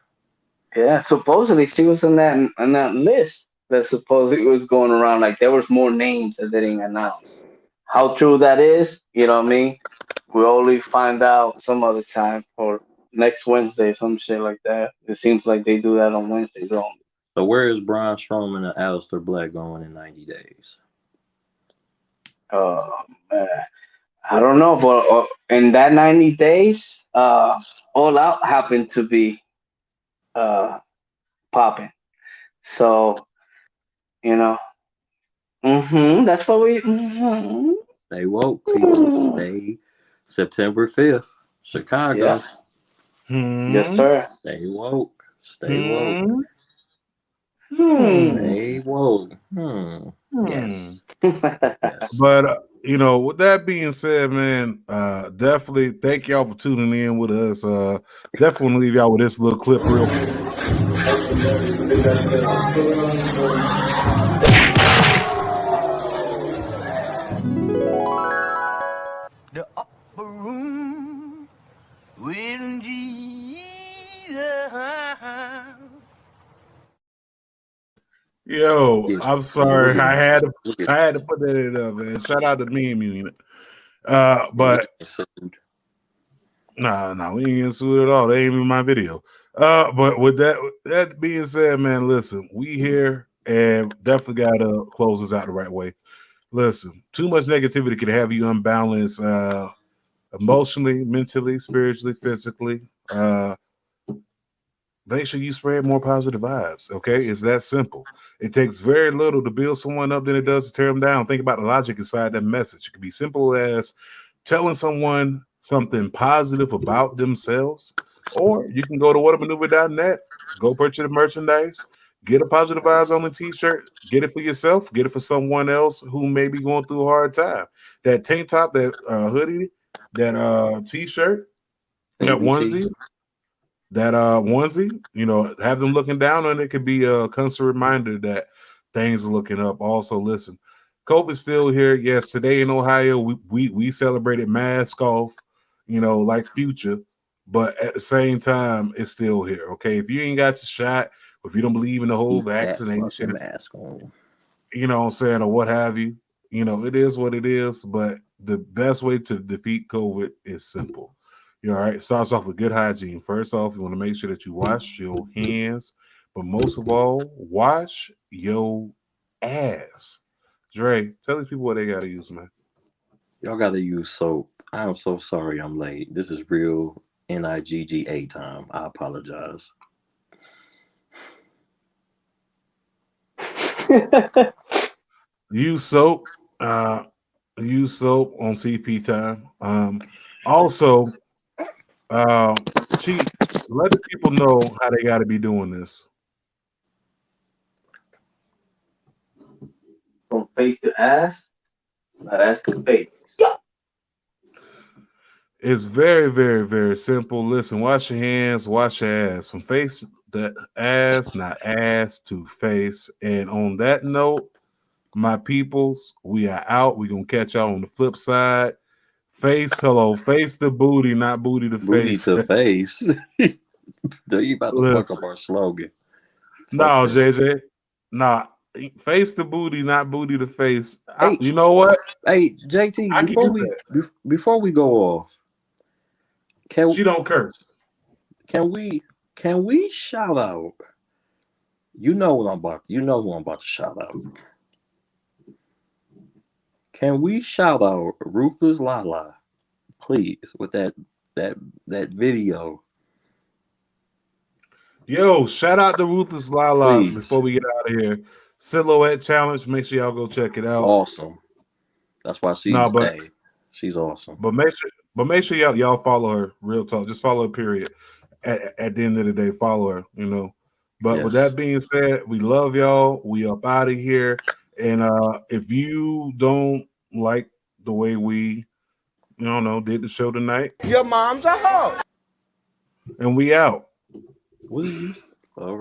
Yeah, supposedly she was in that list that supposedly was going around. Like there was more names that they didn't announce. How true that is, you know what I mean? We'll only find out some other time or next Wednesday, some shit like that. It seems like they do that on Wednesdays only. So where is Braun Strowman and Aleister Black going in 90 days? Oh man. I don't know, but in that 90 days, All Out happened to be popping. So, that's what we. Stay woke, people. Stay September 5th, Chicago. Yeah. Yes, sir. Stay woke. Stay woke. Stay woke. Yes. Yes. But with that being said, man, definitely thank y'all for tuning in with us. Definitely want to leave y'all with this little clip real quick. The upper room with Jesus. Yo, I'm sorry. I had to put that in there, man. Shout out to Meme Unit. But nah, we ain't getting sued at all. They ain't even my video. But with that being said, man, listen, we here and definitely gotta close this out the right way. Listen, too much negativity can have you unbalanced emotionally, mentally, spiritually, physically. Make sure you spread more positive vibes, okay? It's that simple. It takes very little to build someone up than it does to tear them down. Think about the logic inside that message. It could be simple as telling someone something positive about themselves, or you can go to whatamaneuver.net, go purchase the merchandise, get a positive vibes on the t-shirt, get it for yourself, get it for someone else who may be going through a hard time. That tank top, that hoodie, that t-shirt, that onesie, you know, have them looking down on it. Could be a constant reminder that things are looking up. Also, listen, COVID's still here. Yes, today in Ohio, we celebrated mask off, you know, like Future, but at the same time, it's still here. Okay, if you ain't got your shot, if you don't believe in the whole vaccination, mask on, you know what I'm saying, or what have you, you know, it is what it is. But the best way to defeat COVID is simple. You know, all right, it starts off with good hygiene. First off, you want to make sure that you wash your hands, but most of all, wash your ass. Dre, tell these people what they got to use, man. Y'all got to use soap. I'm so sorry I'm late. This is real NIGGA time. I apologize. Use soap. Use soap on CP time. Also, Cheech, let the people know how they got to be doing this. From face to ass, not ass to face. It's very, very, very simple. Listen, wash your hands, wash your ass. From face to ass, not ass to face. And on that note, my peoples, we are out. We're going to catch y'all on the flip side. Face the booty, not booty to Booty face. to face. You about to fuck up our slogan. No, JJ. Nah, face the booty, not booty to face. Hey, you know what? Hey, JT, before we go off, she don't curse. Can we shout out? You know who I'm about to shout out. Can we shout out Ruthless Lala, please, with that video? Yo, shout out to Ruthless Lala. Please. Before we get out of here. Silhouette challenge. Make sure y'all go check it out. Awesome. That's why she's awesome. But make sure y'all follow her. Real talk. Just follow her, period. At the end of the day, follow her, you know. But with that being said, we love y'all. We up out of here. And if you don't like the way we, did the show tonight, Your mom's a hoe. and we out. Please.